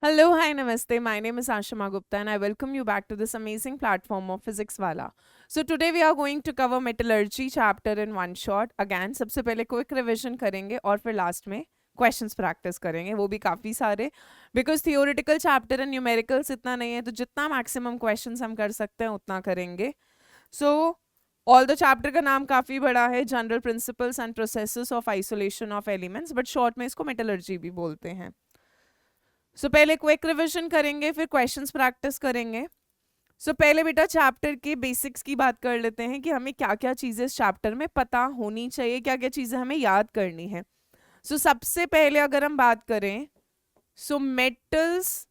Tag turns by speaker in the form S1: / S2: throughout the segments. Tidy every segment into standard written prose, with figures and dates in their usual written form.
S1: Hello, hi, namaste. My name is Ashima Gupta and I welcome you back to this amazing platform of Physics Wala. So today we are going to cover metallurgy chapter in one shot. Again, सबसे पहले quick revision करेंगे और फिर last में questions practice करेंगे वो भी काफ़ी सारे because theoretical chapter and numericals इतना नहीं है तो जितना maximum questions हम कर सकते हैं उतना करेंगे. So ऑल द चैप्टर का नाम काफ़ी बड़ा है general principles and processes of isolation of elements but short में इसको मेटलर्जी भी बोलते हैं. सो पहले क्विक रिविजन करेंगे फिर क्वेश्चंस प्रैक्टिस करेंगे. सो पहले बेटा चैप्टर के बेसिक्स की बात कर लेते हैं कि हमें क्या क्या चीज़ें इस चैप्टर में पता होनी चाहिए, क्या क्या चीज़ें हमें याद करनी है. सो सबसे पहले अगर हम बात करें सो मेटल्स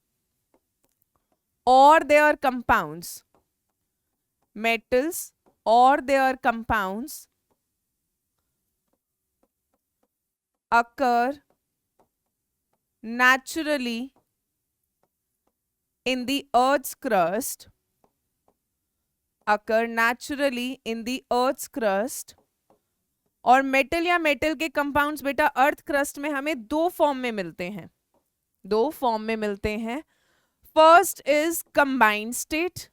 S1: और देयर कंपाउंड्स, मेटल्स और there compounds occur naturally in the earth's crust, occur naturally in the earth's crust. और मेटल या मेटल के कंपाउंड्स बेटा अर्थ क्रस्ट में हमें दो फॉर्म में मिलते हैं, दो फॉर्म में मिलते हैं. First is combined state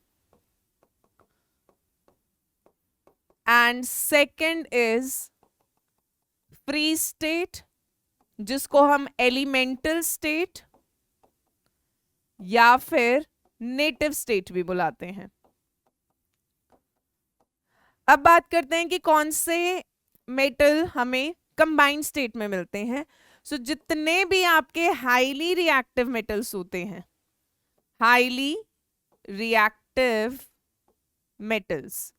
S1: and second is free state जिसको हम एलिमेंटल स्टेट या फिर नेटिव स्टेट भी बुलाते हैं. अब बात करते हैं कि कौन से मेटल हमें कंबाइंड स्टेट में मिलते हैं. सो जितने भी आपके हाईली रिएक्टिव मेटल्स होते हैं, हाईली रिएक्टिव मेटल्स,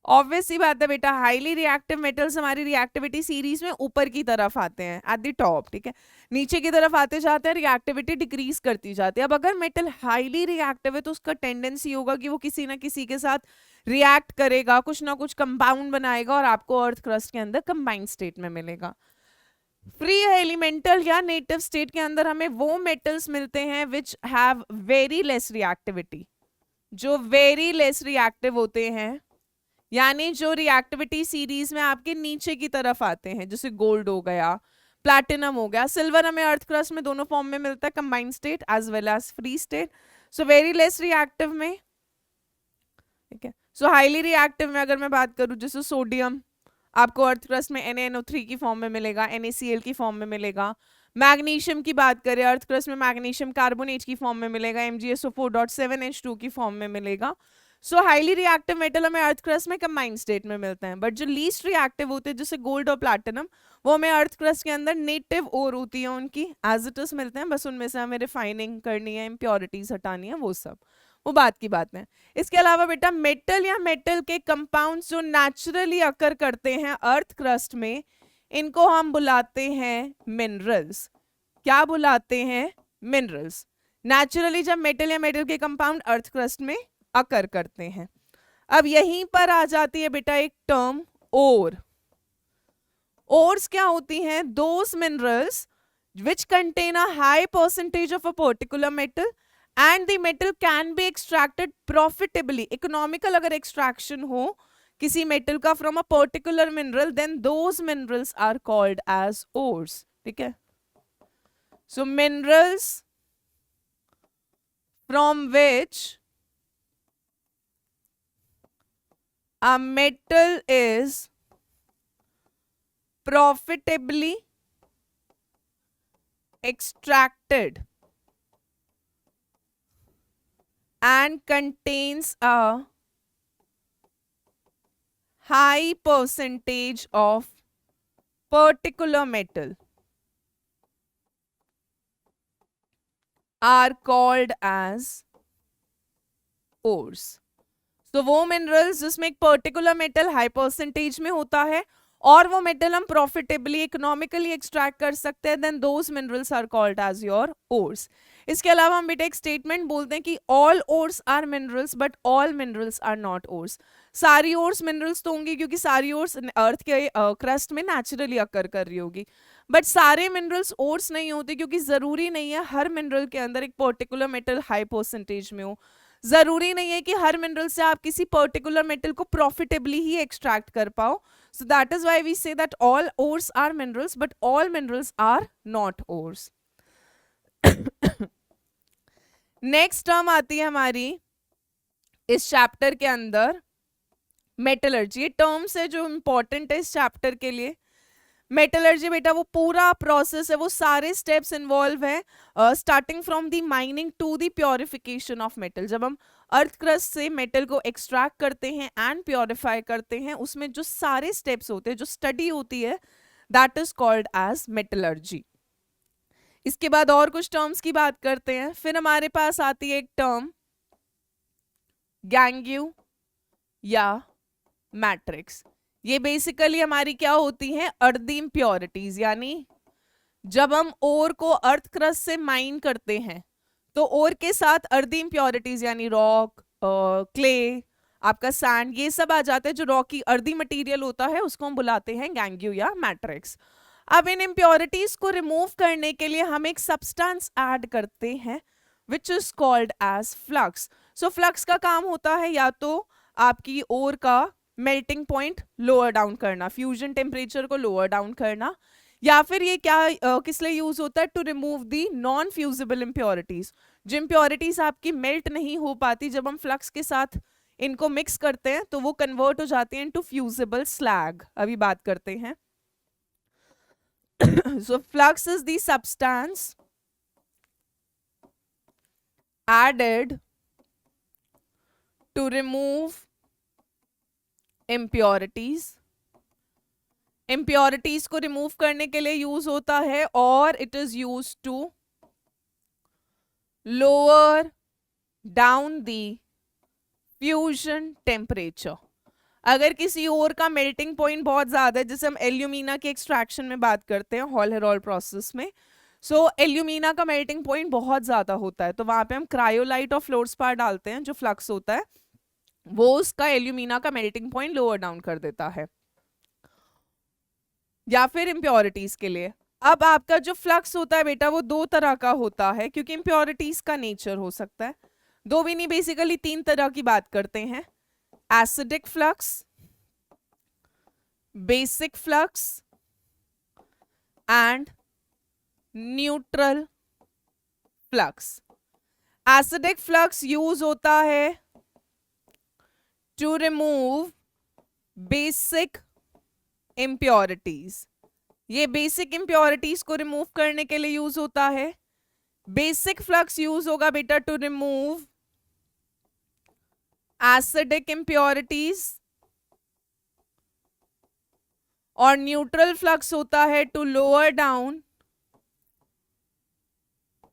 S1: ऑब्वियस ही बात है बेटा हाईली रिएक्टिव मेटल्स हमारी रिएक्टिविटी सीरीज में ऊपर की तरफ आते हैं एट द टॉप, ठीक है. नीचे की तरफ आते जाते हैं, रिएक्टिविटी डिक्रीज करती जाती है. अब अगर मेटल हाईली रिएक्टिव है तो उसका टेंडेंसी होगा कि वो किसी ना किसी के साथ रिएक्ट करेगा, कुछ ना कुछ कंपाउंड बनाएगा और आपको अर्थ क्रस्ट के अंदर कंबाइंड स्टेट में मिलेगा. फ्री एलिमेंटल या नेटिव स्टेट के अंदर हमें वो मेटल्स मिलते हैं which have very less reactivity, जो वेरी लेस रिएक्टिव होते हैं, यानी जो रिएक्टिविटी सीरीज में आपके नीचे की तरफ आते हैं, जैसे गोल्ड हो गया, प्लैटिनम हो गया, सिल्वर हमें अर्थ क्रस्ट में दोनों फॉर्म में मिलता है, combined state as well as free state. So very less reactive में, ठीक है. सो हाईली रिएक्टिव में अगर मैं बात करूं जैसे सोडियम आपको अर्थ क्रस्ट में NaNO3 की फॉर्म में मिलेगा, NaCl की फॉर्म में मिलेगा. मैग्नीशियम की बात करें अर्थ क्रस्ट में मैग्नीशियम कार्बोनेट की फॉर्म में मिलेगा, MgSO4.7H2 की फॉर्म में मिलेगा. सो हाईली रिएक्टिव मेटल हमें अर्थ क्रस्ट में कंबाइंड स्टेट में मिलते हैं. बट जो लीस्ट रिएक्टिव होते हैं जैसे गोल्ड और प्लैटिनम वो हमें अर्थ क्रस्ट के अंदर नेटिव ओर होती है उनकी, एज इट इज मिलते हैं, बस उनमें से हमें रिफाइनिंग करनी है, इम्प्योरिटीज हटानी है, वो सब वो बात की बात है. इसके अलावा बेटा मेटल या मेटल के कंपाउंड्स जो नेचुरली अकर करते हैं अर्थ क्रस्ट में, इनको हम बुलाते हैं मिनरल्स. क्या बुलाते हैं? मिनरल्स. नेचुरली जब मेटल या मेटल के कंपाउंड अर्थ क्रस्ट में अकर करते हैं. अब यहीं पर आ जाती है बेटा एक टर्म ओर. ओर्स क्या होती हैं? Those minerals which contain a high percentage of a particular metal and the metal can be extracted profitably. economical अगर extraction हो किसी metal का from a particular mineral, then those minerals are called as ores. ठीक है. So minerals from which a metal is profitably extracted and contains a high percentage of particular metal are called as ores. तो वो minerals जिसमें एक particular metal high percentage में होता है और वो मेटल हम प्रॉफिटेबली इकोनॉमिकली एक्सट्रैक्ट कर सकते हैं, then those minerals are called as your ores. इसके अलावा हम बेटा एक स्टेटमेंट बोलते हैं कि all ores are minerals but all minerals are not ores. सारी ओर्स मिनरल्स तो होंगी क्योंकि सारी ओर्स अर्थ के क्रस्ट में नेचुरली अकर कर रही होगी, बट सारे मिनरल्स ओर्स नहीं होते क्योंकि जरूरी नहीं है हर मिनरल के अंदर एक पर्टिकुलर मेटल हाई परसेंटेज में हो. जरूरी नहीं है कि हर मिनरल से आप किसी पर्टिकुलर मेटल को प्रॉफिटेबली ही एक्सट्रैक्ट कर पाओ. So that is why we say that all ores are minerals, but all minerals are not ores. Next term आती है हमारी इस चैप्टर के अंदर मेटलर्जी। ये टर्म्स है जो इंपॉर्टेंट है इस चैप्टर के लिए। मेटलर्जी बेटा वो पूरा प्रोसेस है, वो सारे स्टेप्स इन्वॉल्व है starting from the mining to the purification of metal. जब हम अर्थ क्रस्ट से मेटल को एक्सट्रैक्ट करते हैं एंड प्योरीफाई करते हैं, उसमें जो सारे स्टेप्स होते हैं, जो स्टडी होती है, that is called as metallurgy. इसके बाद और कुछ टर्म्स की बात करते हैं। फिर हमारे पास आती है एक टर्म गैंग्यू या मैट्रिक्स। ये बेसिकली हमारी क्या होती है, अर्दी इम्प्योरिटीज, यानी जब हम ओर को अर्थ क्रस्ट से माइन करते हैं तो ओर के साथ अर्दी इम्प्योरिटीज यानी रॉक, क्ले, आपका सैंड, ये सब आ जाते हैं। जो रॉकी अर्दी मटेरियल होता है उसको हम बुलाते हैं गैंग्यू या मैट्रिक्स। अब इन इम्प्योरिटीज को रिमूव करने के लिए हम एक सब्सटेंस ऐड करते हैं which is called as flux. So flux का काम होता है या तो आपकी ओर का मेल्टिंग पॉइंट लोअर डाउन करना, फ्यूजन टेम्परेचर को लोअर डाउन करना, या फिर ये क्या किस लिए यूज होता है, to remove the non fusible impurities. जो इम्प्योरिटीज आपकी मेल्ट नहीं हो पाती, जब हम फ्लक्स के साथ इनको मिक्स करते हैं तो वो कन्वर्ट हो जाती हैं इनटू फ्यूजिबल स्लैग। अभी बात करते हैं। So flux is the substance added to remove impurities। impurities को रिमूव करने के लिए यूज होता है, और it is use to lower down the fusion temperature. अगर किसी और का मेल्टिंग पॉइंट बहुत ज्यादा है, जैसे हम एल्यूमिना के एक्सट्रैक्शन में बात करते हैं हॉल हेरोल्ड प्रोसेस में, सो एल्यूमिना का मेल्टिंग पॉइंट बहुत ज्यादा होता है, तो वहां पे हम क्रायोलाइट और फ्लोरस्पार डालते हैं। जो फ्लक्स होता है वो उसका एल्यूमिना का मेल्टिंग पॉइंट लोअर डाउन कर देता है। या फिर इम्प्योरिटीज के लिए, अब आपका जो फ्लक्स होता है बेटा वो दो तरह का होता है, क्योंकि इम्प्योरिटीज का नेचर हो सकता है दो भी नहीं, बेसिकली तीन तरह की बात करते हैं। Acidic flux, basic flux and neutral flux. Acidic flux use होता है टू रिमूव बेसिक इम्प्योरिटीज। ये बेसिक इम्प्योरिटीज को रिमूव करने के लिए यूज होता है। बेसिक फ्लक्स यूज होगा बेटा टू रिमूव एसिडिक इम्प्योरिटीज, और न्यूट्रल फ्लक्स होता है to lower down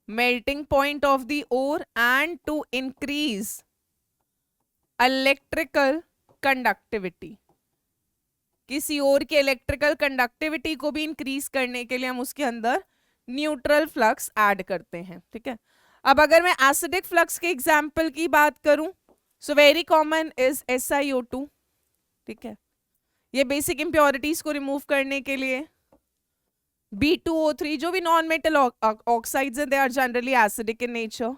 S1: melting point of the ore and to increase electrical conductivity. किसी और की इलेक्ट्रिकल कंडक्टिविटी को भी इंक्रीज करने के लिए हम उसके अंदर न्यूट्रल फ्लक्स ऐड करते हैं। ठीक है, अब अगर मैं एसिडिक फ्लक्स के एग्जांपल की बात करूं, so very common is SiO2। ठीक है, ये बेसिक इंप्योरिटीज को रिमूव करने के लिए। B2O3, जो भी नॉन मेटल ऑक्साइड्स हैं, they are generally acidic in nature.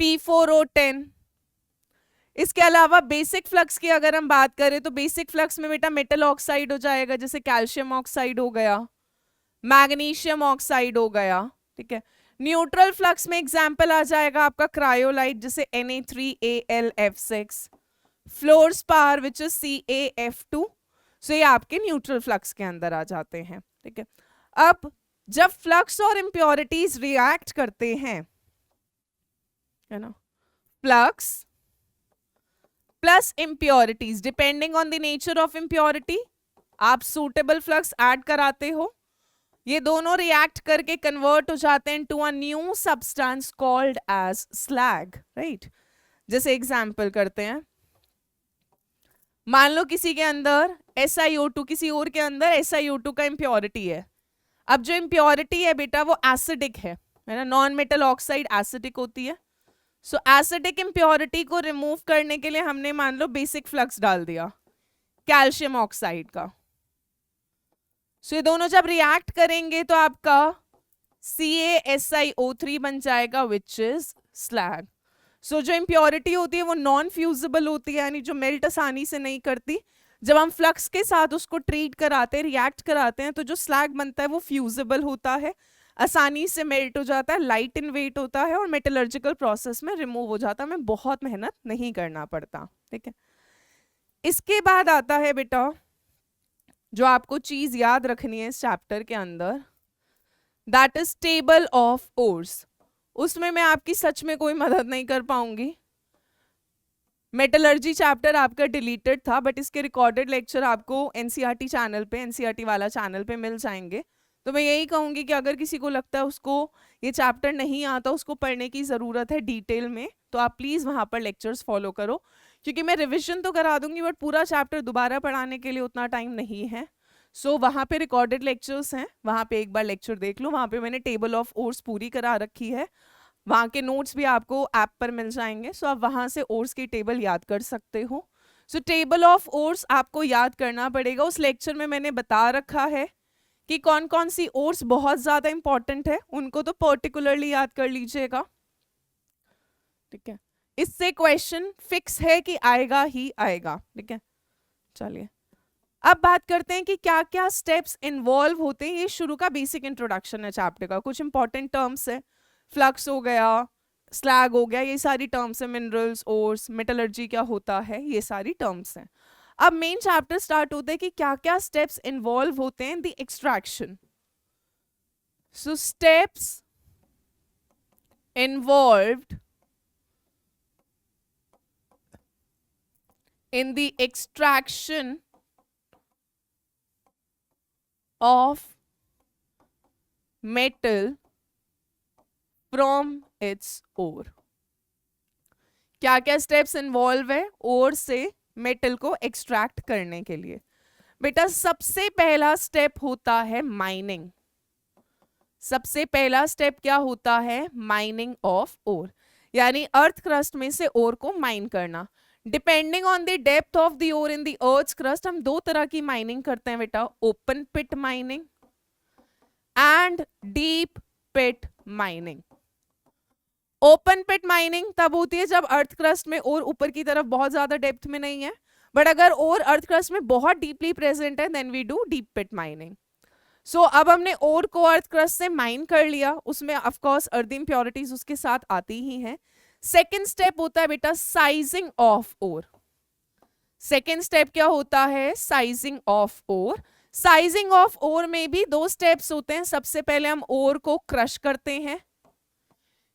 S1: P4O10। इसके अलावा बेसिक फ्लक्स की अगर हम बात करें तो बेसिक फ्लक्स में बेटा मेटल ऑक्साइड हो जाएगा, जैसे कैल्शियम ऑक्साइड हो गया, मैग्नीशियम ऑक्साइड हो गया। ठीक है, न्यूट्रल फ्लक्स में एग्जाम्पल आ जाएगा आपका क्रायोलाइट, जैसे Na3Al(F6), fluorspar which is CaF2। सो ये आपके न्यूट्रल फ्लक्स के अंदर आ जाते हैं। ठीक है, अब जब फ्लक्स और इम्प्योरिटीज रिएक्ट करते हैं, है ना, flux plus impurities, depending on the nature of impurity आप सूटेबल फ्लक्स ऐड कराते हो, ये दोनों रिएक्ट करके कन्वर्ट हो जाते हैं to a new substance called as slag. Right, जैसे एग्जाम्पल करते हैं, मान लो किसी के अंदर SiO2, किसी और के अंदर SiO2 का इम्प्योरिटी है। अब जो इम्प्योरिटी है बेटा वो एसिडिक है ना, नॉन मेटल ऑक्साइड एसिडिक होती है। सो एसिडिक इम्प्योरिटी को रिमूव करने के लिए हमने मान लो बेसिक फ्लक्स डाल दिया कैल्शियम ऑक्साइड का। सो ये दोनों जब रिएक्ट करेंगे तो आपका CaSiO3 बन जाएगा विच इज स्लैग। सो जो इम्प्योरिटी होती है वो नॉन फ्यूजिबल होती है, यानी जो मेल्ट आसानी से नहीं करती। जब हम फ्लक्स के साथ उसको ट्रीट कराते हैं, रिएक्ट कराते हैं, तो जो स्लैग बनता है वो फ्यूजिबल होता है आसानी से मेल्ट हो जाता है, लाइट इन वेट होता है और मेटलर्जिकल प्रोसेस में रिमूव हो जाता है, हमें बहुत मेहनत नहीं करना पड़ता। ठीक है, इसके बाद आता है बेटा जो आपको चीज याद रखनी है इस चैप्टर के अंदर, that is table of ores. उसमें मैं आपकी सच में कोई मदद नहीं कर पाऊंगी। मेटलर्जी चैप्टर आपका डिलीटेड था, बट इसके रिकॉर्डेड लेक्चर आपको एनसीईआरटी चैनल पे, एनसीईआरटी वाला चैनल पे मिल जाएंगे। तो मैं यही कहूंगी कि अगर किसी को लगता है उसको ये चैप्टर नहीं आता, उसको पढ़ने की ज़रूरत है डिटेल में, तो आप प्लीज़ वहाँ पर लेक्चर्स फॉलो करो, क्योंकि मैं रिविजन तो करा दूंगी बट पूरा चैप्टर दोबारा पढ़ाने के लिए उतना टाइम नहीं है। सो वहाँ पे रिकॉर्डेड लेक्चर्स हैं, वहाँ पे एक बार लेक्चर देख लो, वहाँ पे मैंने टेबल ऑफ ओर्स पूरी करा रखी है, वहाँ के नोट्स भी आपको ऐप पर मिल जाएंगे। सो आप वहाँ से ओर्स की टेबल याद कर सकते हो। सो टेबल ऑफ ओर्स आपको याद करना पड़ेगा। उस लेक्चर में मैंने बता रखा है कि कौन कौन सी ओर्स बहुत ज़्यादा इंपॉर्टेंट है, उनको तो पर्टिकुलरली याद कर लीजिएगा। ठीक है, इससे क्वेश्चन फिक्स है कि आएगा ही आएगा। ठीक है, चलिए अब बात करते हैं कि क्या क्या स्टेप्स इन्वॉल्व होते हैं। ये शुरू का बेसिक इंट्रोडक्शन है चैप्टर का, कुछ इंपॉर्टेंट टर्म्स है, फ्लक्स हो गया, स्लैग हो गया, ये सारी टर्म्स है, मिनरल्स, ओर्स, मेटलर्जी क्या होता है, ये सारी टर्म्स हैं। अब मेन चैप्टर स्टार्ट होता है कि क्या क्या स्टेप्स इन्वॉल्व होते हैं the extraction. So steps involved in the extraction of metal from its ore। क्या क्या स्टेप्स इन्वॉल्व है ओर से मेटल को एक्सट्रैक्ट करने के लिए? बेटा सबसे पहला स्टेप होता है माइनिंग। सबसे पहला स्टेप क्या होता है? माइनिंग ऑफ ओर, यानी अर्थ क्रस्ट में से ओर को माइन करना। Depending on the depth of the ore in the earth crust हम दो तरह की माइनिंग करते हैं बेटा, open pit mining and deep pit mining. Open pit mining तब होती है जब अर्थ क्रस्ट में ओर ऊपर की तरफ बहुत ज्यादा डेप्थ में नहीं है, बट अगर ओर अर्थ क्रस्ट में बहुत डीपली प्रेजेंट है then we do deep pit mining. So अब हमने ओर को अर्थ क्रस्ट से माइन कर लिया, उसमें ऑफ कोर्स अर्थ इम्प्योरिटीज उसके साथ आती ही हैं। सेकेंड स्टेप होता है बेटा sizing of ore. Second step क्या होता है? Sizing of ore. Sizing of ore में भी दो स्टेप्स होते हैं। सबसे पहले हम ओर को क्रश करते हैं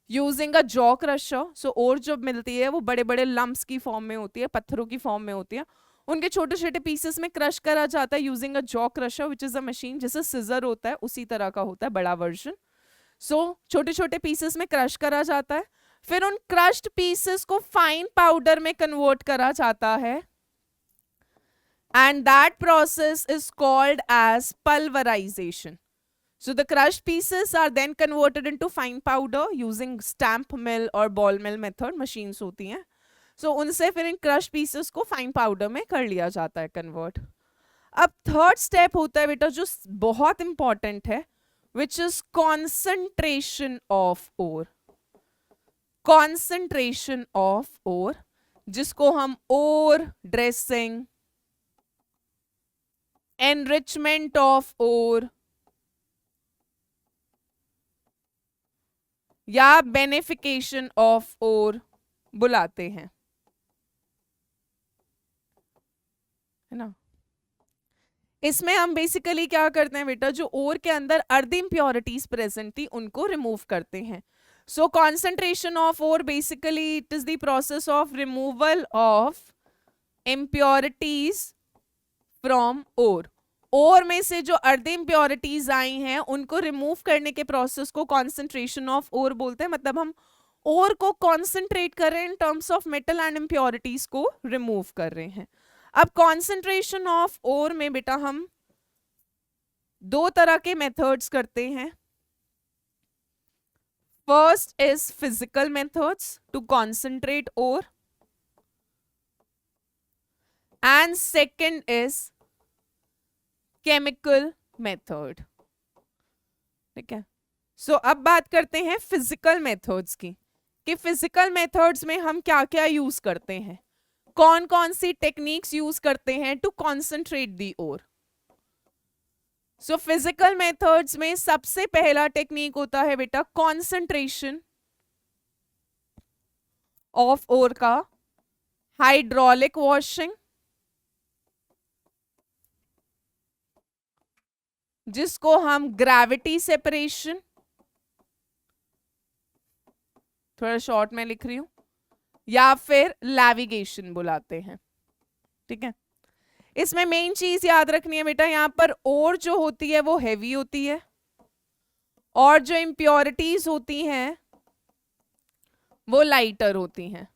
S1: यूजिंग अ जॉ क्रशर। सो ओर जो मिलती है वो बड़े बड़े लम्प्स की फॉर्म में होती है, पत्थरों की फॉर्म में होती है, उनके छोटे छोटे पीसेस में क्रश करा जाता है using a jaw crusher which is a machine, जैसे सिजर होता है उसी तरह का होता है बड़ा वर्जन। सो छोटे छोटे पीसेस में क्रश करा जाता है, फिर उन क्रश्ड पीसेस को फाइन पाउडर में कन्वर्ट करा जाता है and that process is called as pulverisation. So the crushed pieces are then converted into fine powder using stamp mill or ball mill method, machines होती हैं। So उनसे फिर इन crushed pieces को fine powder में कर लिया जाता है convert। अब थर्ड स्टेप होता है बेटा जो बहुत इंपॉर्टेंट है, which is concentration of ore। concentration of ore जिसको हम ore dressing, enrichment of ore या बेनिफिकेशन ऑफ ओर बुलाते हैं, है ना। इसमें हम बेसिकली क्या करते हैं बेटा, जो ओर के अंदर अर्थ इम्प्योरिटीज प्रेजेंट थी उनको रिमूव करते हैं। So concentration of ore basically it is the process of removal of impurities from ore. Ore में से जो अर्थ इम्प्योरिटीज आई हैं उनको रिमूव करने के प्रोसेस को कॉन्सेंट्रेशन ऑफ ओर बोलते हैं। मतलब हम ओर को कॉन्सेंट्रेट कर रहे हैं in terms of metal and impurities को रिमूव कर रहे हैं। अब कॉन्सेंट्रेशन ऑफ ओर में बेटा हम दो तरह के मेथड्स करते हैं। First is physical methods to concentrate ore and second is chemical method. ठीक है, सो अब बात करते हैं फिजिकल मेथड्स की, कि फिजिकल मेथड्स में हम क्या क्या यूज करते हैं, कौन कौन सी टेक्निक्स यूज करते हैं to concentrate the ore. So physical methods में सबसे पहला टेक्निक होता है बेटा कॉन्सेंट्रेशन ऑफ ओर का, हाइड्रोलिक वॉशिंग, जिसको हम ग्रेविटी सेपरेशन, थोड़ा शॉर्ट में लिख रही हूं, या फिर लैविगेशन बुलाते हैं। ठीक है, इसमें मेन चीज याद रखनी है बेटा, यहां पर ओर जो होती है वो हैवी होती है और जो इम्प्योरिटीज होती हैं वो लाइटर होती हैं।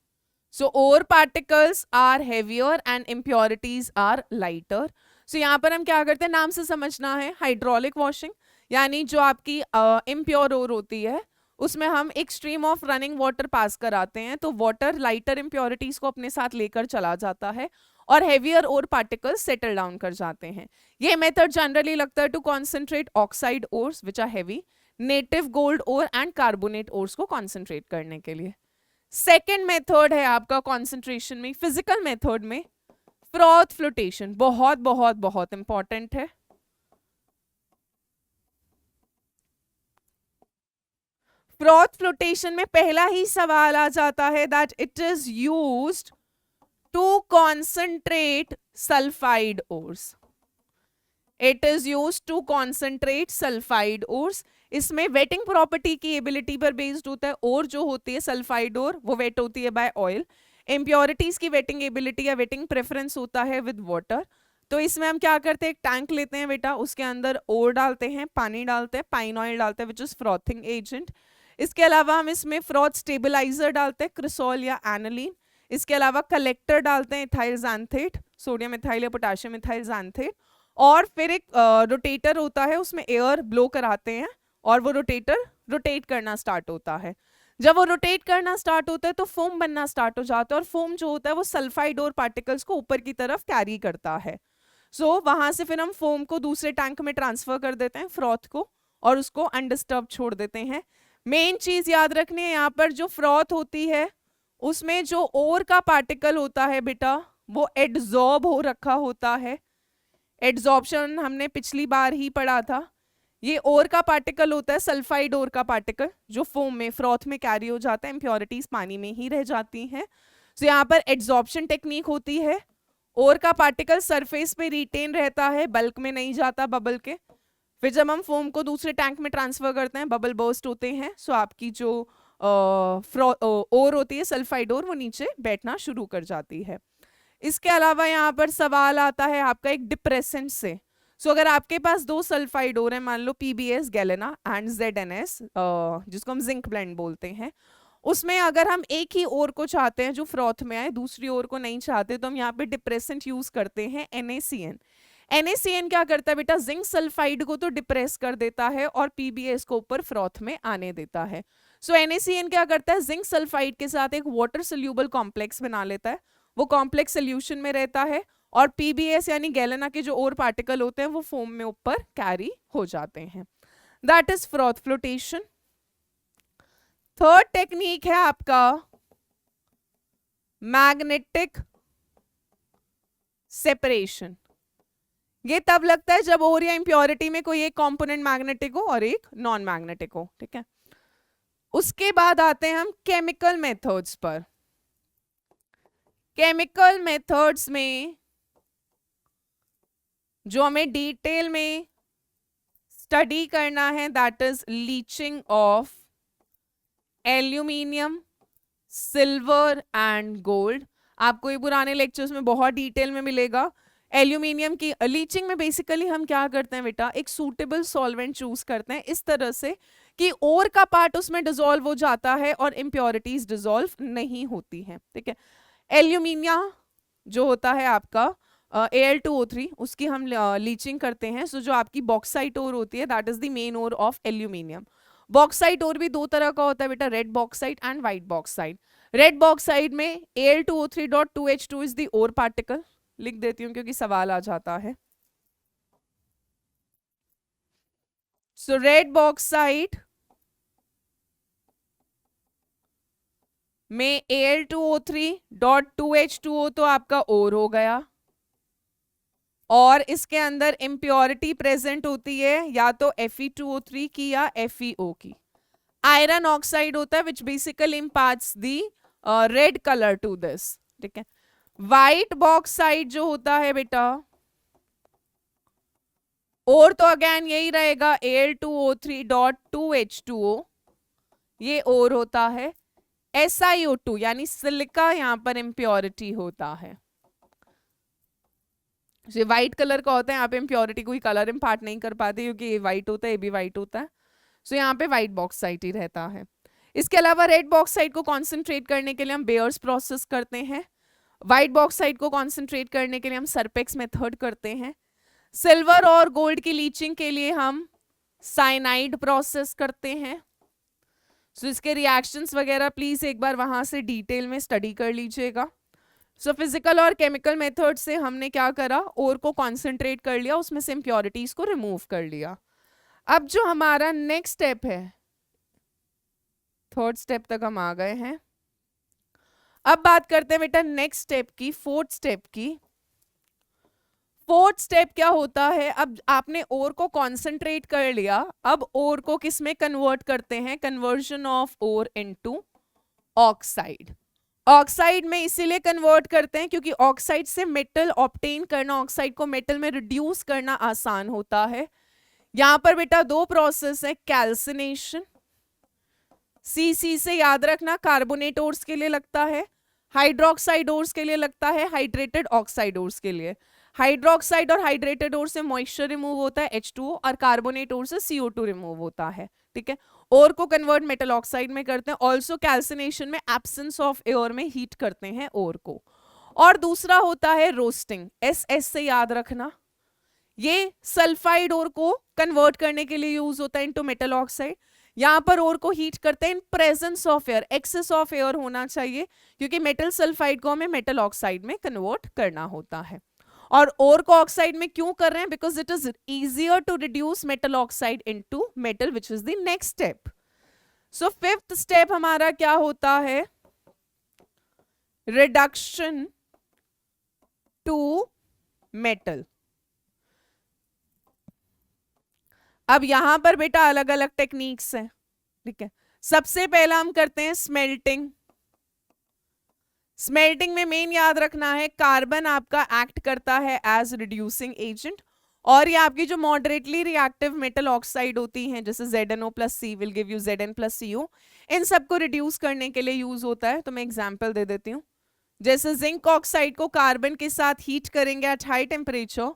S1: So ore particles are heavier and impurities are lighter. So यहाँ पर हम क्या करते हैं, नाम से समझना है, हाइड्रोलिक वॉशिंग, यानी जो आपकी इम्प्योर ओर होती है उसमें हम एक स्ट्रीम ऑफ रनिंग वाटर पास कराते हैं, तो वाटर लाइटर इम्प्योरिटीज को अपने साथ लेकर चला जाता है और heavier ore particles settle down कर जाते हैं। ये मेथड जनरली लगता है to concentrate oxide ores which are heavy, native gold ore and carbonate ores को कॉन्सेंट्रेट करने के लिए। सेकेंड मेथड है आपका कॉन्सेंट्रेशन में, फिजिकल मेथड में, फ्रॉथ फ्लोटेशन। बहुत बहुत बहुत इंपॉर्टेंट है। फ्रॉथ फ्लोटेशन में पहला ही सवाल आ जाता है that it is used to concentrate sulphide ores. It is used to concentrate sulphide ores. इसमें वेटिंग प्रॉपर्टी की एबिलिटी पर बेस्ड होता है। और जो होती है सल्फाइड और वो वेट होती है बाय ऑयल। इम्प्योरिटीज की वेटिंग एबिलिटी या वेटिंग प्रेफरेंस होता है विद वाटर। तो इसमें हम क्या करते हैं, एक टैंक लेते हैं बेटा, उसके अंदर ओर डालते हैं, पानी डालते हैं, पाइन ऑयल डालते हैं विच इज फ्रॉथिंग एजेंट। इसके अलावा हम इसमें फ्रॉथ स्टेबलाइजर डालते हैं, क्रिसोल या एनालीन। इसके अलावा कलेक्टर डालते हैं, इथाइल ज़ैंथेट, सोडियम इथाइल या पोटेशियम इथाइल ज़ैंथेट। और फिर एक रोटेटर होता है, उसमें एयर ब्लो कराते हैं और वो रोटेटर रोटेट करना स्टार्ट होता है। जब वो रोटेट करना स्टार्ट होता है तो फोम बनना स्टार्ट हो जाता है और फोम जो होता है वो सल्फाइड और पार्टिकल्स को ऊपर की तरफ कैरी करता है। सो वहां से फिर हम फोम को दूसरे टैंक में ट्रांसफर कर देते हैं, फ्रॉथ को, और उसको अनडिस्टर्ब छोड़ देते हैं। मेन चीज याद रखनी है, यहाँ पर जो फ्रॉथ होती है उसमें जो ओर का पार्टिकल होता है बेटा वो एड्सॉर्ब हो रखा होता है। एड्सॉर्प्शन हमने पिछली बार ही पढ़ा था। ये ओर का पार्टिकल होता है, सल्फाइड ओर का पार्टिकल, जो फोम में फ्रॉथ में कैरी हो जाता है, इंप्योरिटीज पानी में ही रह जाती हैं। तो यहाँ पर एड्सॉर्प्शन टेक्निक होती है। ओर का पार्टिकल सरफेस पे रिटेन रहता है, बल्क में नहीं जाता बबल के। फिर जब हम फोम को दूसरे टैंक में ट्रांसफर करते हैं, बबल बर्स्ट होते हैं, सो आपकी जो ओर होती है सल्फाइड ओर वो नीचे बैठना शुरू कर जाती है। इसके अलावा यहाँ पर सवाल आता है आपका एक डिप्रेसेंट से। सो अगर आपके पास दो सल्फाइड ओर है, मान लो PbS गैलेना एंड ZnS, जिसको हम जिंक ब्लेंड बोलते हैं, उसमें अगर हम एक ही ओर को चाहते हैं जो फ्रॉथ में आए, दूसरी ओर को नहीं चाहते, तो हम यहाँ पे डिप्रेसेंट यूज करते हैं NaCN। NaCN क्या करता है बेटा, जिंक सल्फाइड को तो डिप्रेस कर देता है और PbS को ऊपर फ्रॉथ में आने देता है। सो NaCN क्या करता है, जिंक सल्फाइड के साथ एक वाटर सोल्यूबल कॉम्प्लेक्स बना लेता है, वो कॉम्प्लेक्स सोल्यूशन में रहता है और PbS यानी गैलेना के जो और पार्टिकल होते हैं वो फोम में ऊपर कैरी हो जाते हैं। That is froth flotation. Third technique है आपका मैग्नेटिक सेपरेशन। ये तब लगता है जब ओर या इंप्योरिटी में कोई एक कंपोनेंट मैग्नेटिक हो और एक नॉन मैग्नेटिक हो। ठीक है, उसके बाद आते हैं हम केमिकल मेथड्स पर। केमिकल मेथड्स में जो हमें डिटेल में स्टडी करना है that is leaching of aluminium, silver and gold. आपको ये पुराने लेक्चर्स में बहुत डिटेल में मिलेगा। एल्यूमिनियम की लीचिंग में बेसिकली हम क्या करते हैं बेटा, एक सूटेबल सॉल्वेंट चूज करते हैं इस तरह से कि ओर का पार्ट उसमें डिसॉल्व हो जाता है और इम्प्योरिटीज डिसॉल्व नहीं होती हैं। ठीक है, एल्यूमिनियम जो होता है आपका Al2O3, उसकी हम लीचिंग करते हैं। सो जो आपकी बॉक्साइट ओर होती है that is the main ore of aluminium. Bauxite ore भी दो तरह का होता है बेटा, red bauxite and white bauxite. Red bauxite में Al2O3.2H2 is the ore particle, लिख देती हूँ क्योंकि सवाल आ जाता है। सो रेड बॉक्साइट में Al2O3.2H2O तो आपका ओर हो गया, और इसके अंदर इम्प्योरिटी प्रेजेंट होती है या तो Fe2O3 की या FeO की। आयरन ऑक्साइड होता है which basically imparts the red colour to this, ठीक है। व्हाइट बॉक्साइड जो होता है बेटा, और तो अगेन यही रहेगा Al2O3.2H2O, ये और होता है। SiO2 यानी सिलिका यहां पर इम्प्योरिटी होता है। ये व्हाइट कलर का होता है, यहाँ पे इम्प्योरिटी कोई कलर इम्पार्ट नहीं कर पाते क्योंकि ये व्हाइट होता है, ये भी व्हाइट होता है। सो यहाँ पे व्हाइट बॉक्साइट ही रहता है। इसके अलावा रेड बॉक्साइट को कॉन्सेंट्रेट करने के लिए हम बेयर्स प्रोसेस करते हैं। व्हाइट बॉक्साइट को कॉन्सेंट्रेट करने के लिए हम सरपेक्स मेथड करते हैं। सिल्वर और गोल्ड की लीचिंग के लिए हम साइनाइड प्रोसेस करते हैं। सो इसके रिएक्शंस वगैरह प्लीज एक बार वहां से डिटेल में स्टडी कर लीजिएगा। सो फिजिकल और केमिकल मेथड से हमने क्या करा, ओर को कॉन्सेंट्रेट कर लिया, उसमें से इम्प्योरिटीज को रिमूव कर लिया। अब जो हमारा नेक्स्ट स्टेप है, थर्ड स्टेप तक हम आ गए हैं। अब बात करते हैं बेटा नेक्स्ट स्टेप की, फोर्थ स्टेप की। फोर्थ स्टेप क्या होता है, अब आपने ओर को कॉन्सेंट्रेट कर लिया, अब ओर को किस में कन्वर्ट करते हैं, conversion of ore into oxide. Oxide में इसीलिए कन्वर्ट करते हैं क्योंकि ऑक्साइड से मेटल ऑब्टेन करना, ऑक्साइड को मेटल में रिड्यूस करना आसान होता है। यहां पर बेटा दो प्रोसेस है, कैल्सिनेशन, सी से याद रखना कार्बोनेट ओर्स के लिए लगता है, हाइड्रोक्साइड ओर्स के लिए लगता है, हाइड्रेटेड ऑक्साइड ओर्स के लिए। हाइड्रोक्साइड और हाइड्रेटेड ओर से मॉइस्चर रिमूव होता है H2O, और कार्बोनेट ओर से CO2 रिमूव होता है, ठीक है। और को कन्वर्ट मेटल ऑक्साइड में करते हैं। ऑल्सो कैल्सिनेशन में एब्सेंस ऑफ एयर में हीट करते हैं ओर को। और दूसरा होता है रोस्टिंग, SS से याद रखना, ये सल्फाइड ओर को कन्वर्ट करने के लिए यूज होता है इनटू मेटल ऑक्साइड। यहां पर ओर को हीट करते हैं in presence of air, excess of air होना चाहिए क्योंकि मेटल सल्फाइड को हमें मेटल ऑक्साइड में कन्वर्ट करना होता है। और ओर को ऑक्साइड में क्यों कर रहे हैं, because it is easier to reduce metal oxide into metal, which is the next step. So fifth step हमारा क्या होता है, रिडक्शन टू मेटल। अब यहां पर बेटा अलग अलग टेक्निक्स हैं, ठीक है। सबसे पहला हम करते हैं स्मेल्टिंग। स्मेल्टिंग में मेन याद रखना है, कार्बन आपका एक्ट करता है एज रिड्यूसिंग एजेंट, और ये आपकी जो मॉडरेटली रिएक्टिव मेटल ऑक्साइड होती हैं जैसे ZnO+C will give you Zn+Co, इन सबको रिड्यूस करने के लिए यूज होता है। तो मैं एग्जांपल दे देती हूँ, जैसे जिंक ऑक्साइड को कार्बन के साथ हीट करेंगे एट हाई टेम्परेचर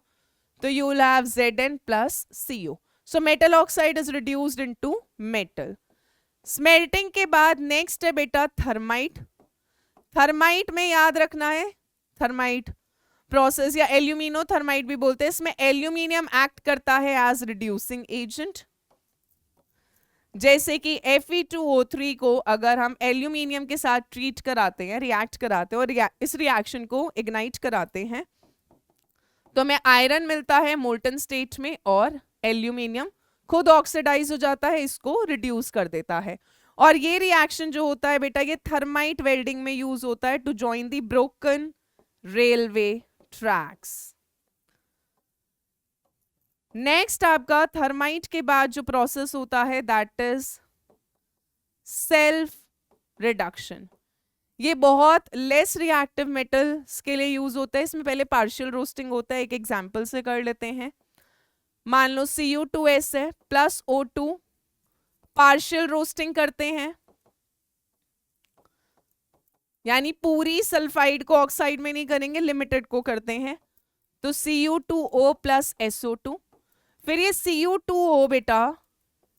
S1: तो you will have Zn+Co। So metal oxide is reduced into metal. Smelting के बाद नेक्स्ट है बेटा थर्माइट। थर्माइट में याद रखना है, थर्माइट प्रोसेस या एल्यूमिनो थर्माइट भी बोलते हैं, इसमें एल्यूमिनियम एक्ट करता है एज रिड्यूसिंग एजेंट। जैसे कि Fe2O3 को अगर हम एल्यूमिनियम के साथ ट्रीट कराते हैं, रिएक्ट कराते हैं और इस रिएक्शन को इग्नाइट कराते हैं तो हमें आयरन मिलता है मोल्टन स्टेट में, और एल्यूमिनियम खुद ऑक्सीडाइज हो जाता है, इसको रिड्यूस कर देता है। और ये रिएक्शन जो होता है बेटा, ये थर्माइट वेल्डिंग में यूज होता है to join the broken railway tracks. Next आपका थर्माइट के बाद जो प्रोसेस होता है दैट इज सेल्फ रिडक्शन। ये बहुत लेस रिएक्टिव मेटल्स के लिए यूज होता है। इसमें पहले पार्शियल रोस्टिंग होता है, एक एग्जांपल से कर लेते हैं। मान लो Cu2S है प्लस O2, पार्शियल रोस्टिंग करते हैं, यानी पूरी सल्फाइड को ऑक्साइड में नहीं करेंगे, लिमिटेड को करते हैं, तो Cu2O प्लस SO2। फिर ये Cu2O बेटा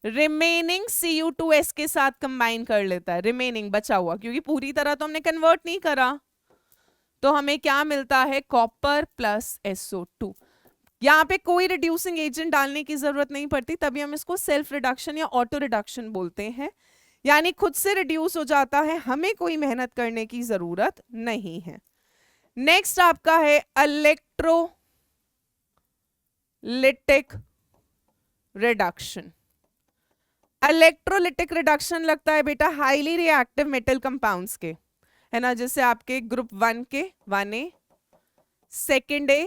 S1: रिमेनिंग Cu2S के साथ कंबाइन कर लेता है, रिमेनिंग बचा हुआ, क्योंकि पूरी तरह तो हमने कन्वर्ट नहीं करा, तो हमें क्या मिलता है, कॉपर प्लस SO2। यहाँ पे कोई रिड्यूसिंग एजेंट डालने की जरूरत नहीं पड़ती, तभी हम इसको सेल्फ रिडक्शन या ऑटो रिडक्शन बोलते हैं, यानी खुद से रिड्यूस हो जाता है, हमें कोई मेहनत करने की जरूरत नहीं है। नेक्स्ट आपका है इलेक्ट्रोलिटिक रिडक्शन। इलेक्ट्रोलिटिक रिडक्शन लगता है बेटा हाईली रिएक्टिव मेटल कंपाउंड्स के, है ना, जैसे आपके ग्रुप 1 के 1A, सेकेंड A,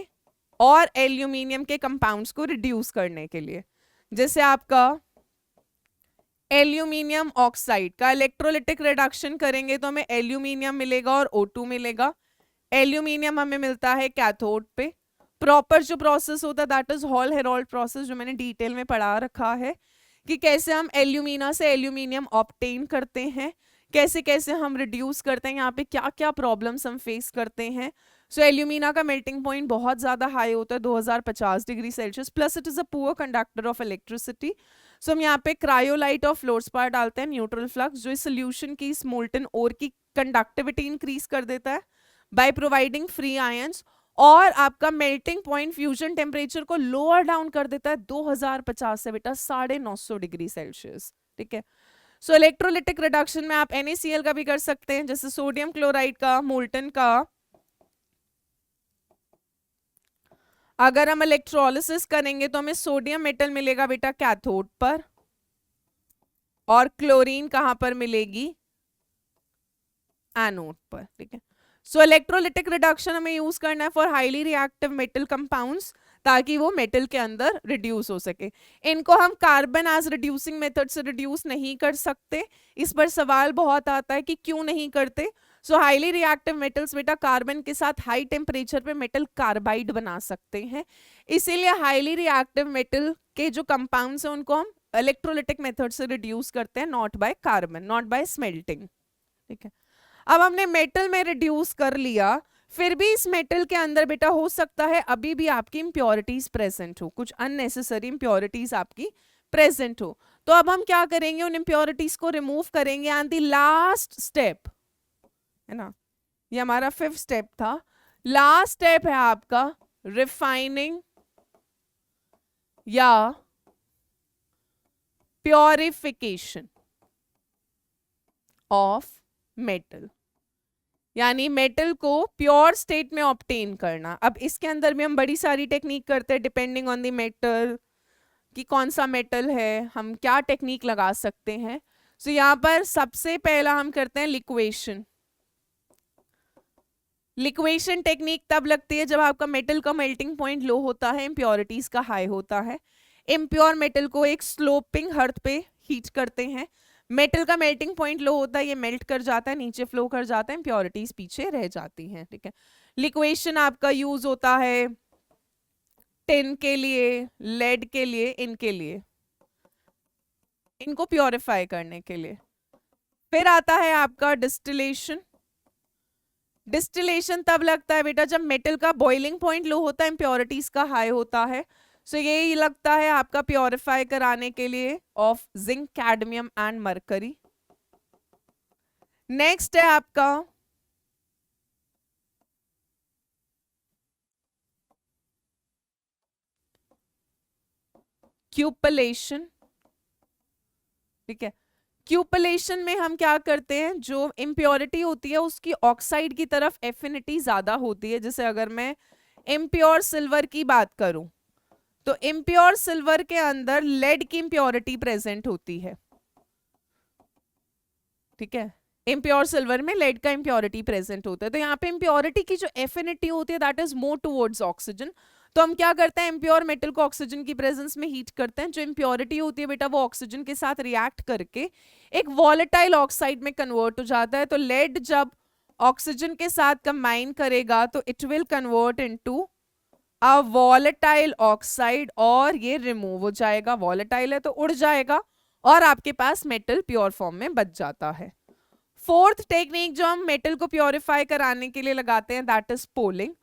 S1: और एल्यूमिनियम के कंपाउंड्स को रिड्यूस करने के लिए। जैसे आपका एल्यूमिनियम ऑक्साइड का इलेक्ट्रोलिटिक रिडक्शन करेंगे तो हमें एल्यूमिनियम मिलेगा और O2 मिलेगा। एल्यूमिनियम हमें मिलता है कैथोड पे। प्रॉपर जो प्रोसेस होता है that is hall Harold process, जो मैंने डिटेल में पढ़ा रखा है कि कैसे हम एल्यूमिना से एल्यूमिनियम ऑब्टेन करते हैं, कैसे कैसे हम रिड्यूस करते हैं, यहाँ पे क्या क्या प्रॉब्लम्स हम फेस करते हैं। सो एल्यूमिना का मेल्टिंग पॉइंट बहुत ज़्यादा हाई होता है 2050 degree Celsius, plus it is a poor conductor of electricity. So हम यहाँ पे क्रायोलाइट और फ्लोरस्पार डालते हैं, न्यूट्रल फ्लक्स, जो इस सोल्यूशन की इस मोल्टन ओर की कंडक्टिविटी इंक्रीज कर देता है बाय प्रोवाइडिंग फ्री आयंस, और आपका मेल्टिंग पॉइंट फ्यूजन टेम्परेचर को लोअर डाउन कर देता है 2050 से बेटा 950 डिग्री सेल्सियस। ठीक है। सो इलेक्ट्रोलिटिक रिडक्शन में आप NaCl का भी कर सकते हैं, जैसे सोडियम क्लोराइड का, मोल्टन का। अगर हम इलेक्ट्रोलिसिस करेंगे तो हमें सोडियम मेटल मिलेगा बेटा कैथोड पर, और क्लोरीन कहां पर मिलेगी, एनोड पर। ठीक है। सो इलेक्ट्रोलिटिक रिडक्शन हमें यूज करना है for highly reactive metal compounds, ताकि वो मेटल के अंदर रिड्यूस हो सके। इनको हम कार्बन एज रिड्यूसिंग मेथड से रिड्यूस नहीं कर सकते। इस पर सवाल बहुत आता है कि क्यों नहीं करते। सो हाईली रिएक्टिव मेटल्स बेटा कार्बन के साथ हाई टेम्परेचर पे मेटल कार्बाइड बना सकते हैं, इसीलिए हाईली रिएक्टिव मेटल के जो कंपाउंड्स हैं उनको हम इलेक्ट्रोलिटिक मेथड से रिड्यूस करते हैं, not by carbon, not by smelting. ठीक है। अब हमने मेटल में रिड्यूस कर लिया, फिर भी इस मेटल के अंदर बेटा हो सकता है अभी भी आपकी इंप्योरिटीज प्रेजेंट हो, कुछ अननेसेसरी इंप्योरिटीज आपकी प्रेजेंट हो। तो अब हम क्या करेंगे, उन इंप्योरिटीज को रिमूव करेंगे। एंड द लास्ट स्टेप है ना, ये हमारा 5th स्टेप था। लास्ट स्टेप है आपका रिफाइनिंग या प्योरिफिकेशन ऑफ मेटल, यानी मेटल को प्योर स्टेट में ऑब्टेन करना। अब इसके अंदर भी हम बड़ी सारी टेक्निक करते हैं डिपेंडिंग ऑन द मेटल, कि कौन सा मेटल है, हम क्या टेक्निक लगा सकते हैं। सो यहाँ पर सबसे पहला हम करते हैं लिक्वेशन। लिक्वेशन टेक्निक तब लगती है जब आपका मेटल का मेल्टिंग पॉइंट लो होता है, इम्प्योरिटीज का हाई होता है। इम्प्योर मेटल को एक स्लोपिंग हर्थ पे हीट करते हैं, मेटल का मेल्टिंग पॉइंट लो होता है, ये मेल्ट कर जाता है, नीचे फ्लो कर जाता है, इम्प्योरिटीज पीछे रह जाती हैं। ठीक है। लिक्वेशन आपका यूज होता है टिन के लिए, लेड के लिए, इनके लिए, इनको प्योरीफाई करने के लिए। फिर आता है आपका डिस्टिलेशन। डिस्टिलेशन तब लगता है बेटा जब मेटल का बॉइलिंग पॉइंट लो होता है, इम्प्योरिटीज का हाई होता है। सो ये लगता है आपका प्योरीफाई कराने के लिए of zinc, cadmium and mercury. Next है आपका क्यूपलेशन। ठीक है। क्यूपलेशन में हम क्या करते हैं, जो इम्प्योरिटी होती है उसकी ऑक्साइड की तरफ एफिनिटी ज्यादा होती है। जैसे अगर मैं इम्प्योर सिल्वर की बात करूं तो इम्प्योर सिल्वर के अंदर लेड की इम्प्योरिटी प्रेजेंट होती है। ठीक है। इम्प्योर सिल्वर में लेड का इम्प्योरिटी प्रेजेंट होता है, तो यहाँ पे इम्प्योरिटी की जो एफिनिटी होती है that is more towards oxygen. तो हम क्या करते हैं, इम्प्योर मेटल को ऑक्सीजन की प्रेजेंस में हीट करते हैं, जो इम्प्योरिटी होती है बेटा वो ऑक्सीजन के साथ रिएक्ट करके एक वॉलेटाइल ऑक्साइड में कन्वर्ट हो जाता है। तो लेड जब ऑक्सीजन के साथ कंबाइन करेगा तो it will convert into a volatile oxide, और ये रिमूव हो जाएगा, वॉलेटाइल है तो उड़ जाएगा, और आपके पास मेटल प्योर फॉर्म में बच जाता है। 4th टेक्निक जो हम मेटल को प्योरीफाई कराने के लिए लगाते हैं दैट इज पोलिंग।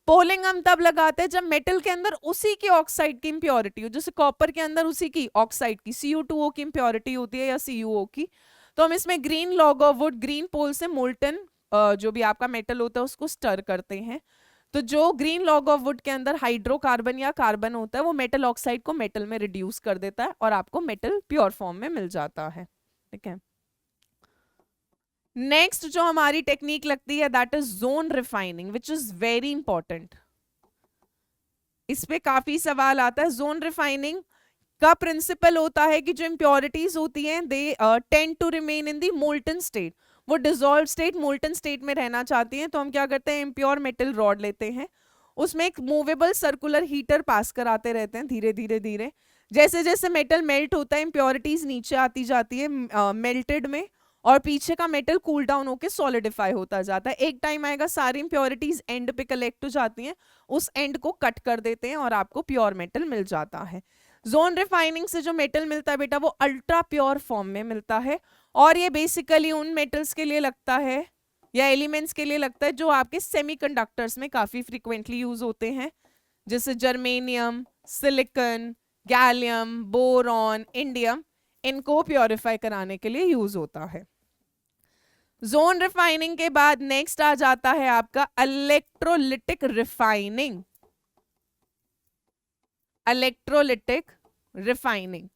S1: पोलिंग हम तब लगाते हैं जब मेटल के अंदर उसी की ऑक्साइड की इंप्योरिटी हो, जैसे कॉपर के अंदर उसी की ऑक्साइड की Cu2O की इंप्योरिटी होती है या CuO की। तो हम इसमें green log of wood, green pole से मोल्टन जो भी आपका मेटल होता है उसको स्टर करते हैं। तो जो ग्रीन लॉग ऑफ वुड के अंदर हाइड्रोकार्बन या कार्बन होता है वो मेटल ऑक्साइड को मेटल में रिड्यूस कर देता है और आपको मेटल प्योर फॉर्म में मिल जाता है। ठीक है। नेक्स्ट जो हमारी टेक्निक लगती है that is zone refining, which is very important. इस पे काफी सवाल आता है। जोन रिफाइनिंग का प्रिंसिपल होता है कि जो इंप्योरिटीज होती हैं they tend to remain in the molten state, वो डिसॉल्व स्टेट मोल्टन स्टेट में रहना चाहती हैं। तो हम क्या करते हैं, इम्प्योर मेटल रॉड लेते हैं, उसमें एक मूवेबल सर्कुलर हीटर पास कराते रहते हैं धीरे धीरे धीरे। जैसे जैसे मेटल मेल्ट होता है इम्प्योरिटीज नीचे आती जाती है मेल्टेड में, और पीछे का मेटल कूल डाउन होकर सॉलिडिफाई होता जाता है। एक टाइम आएगा सारी इम्प्योरिटीज एंड पे कलेक्ट हो जाती हैं, उस एंड को कट कर देते हैं और आपको प्योर मेटल मिल जाता है। जोन रिफाइनिंग से जो मेटल मिलता है बेटा वो अल्ट्रा प्योर फॉर्म में मिलता है, और ये बेसिकली उन मेटल्स के लिए लगता है या एलिमेंट्स के लिए लगता है जो आपके सेमीकंडक्टर्स में काफी फ्रीक्वेंटली यूज होते हैं, जैसे germanium, silicon, gallium, boron, indium, इनको प्योरीफाई कराने के लिए यूज होता है। जोन रिफाइनिंग के बाद नेक्स्ट आ जाता है आपका electrolytic refining. Electrolytic refining,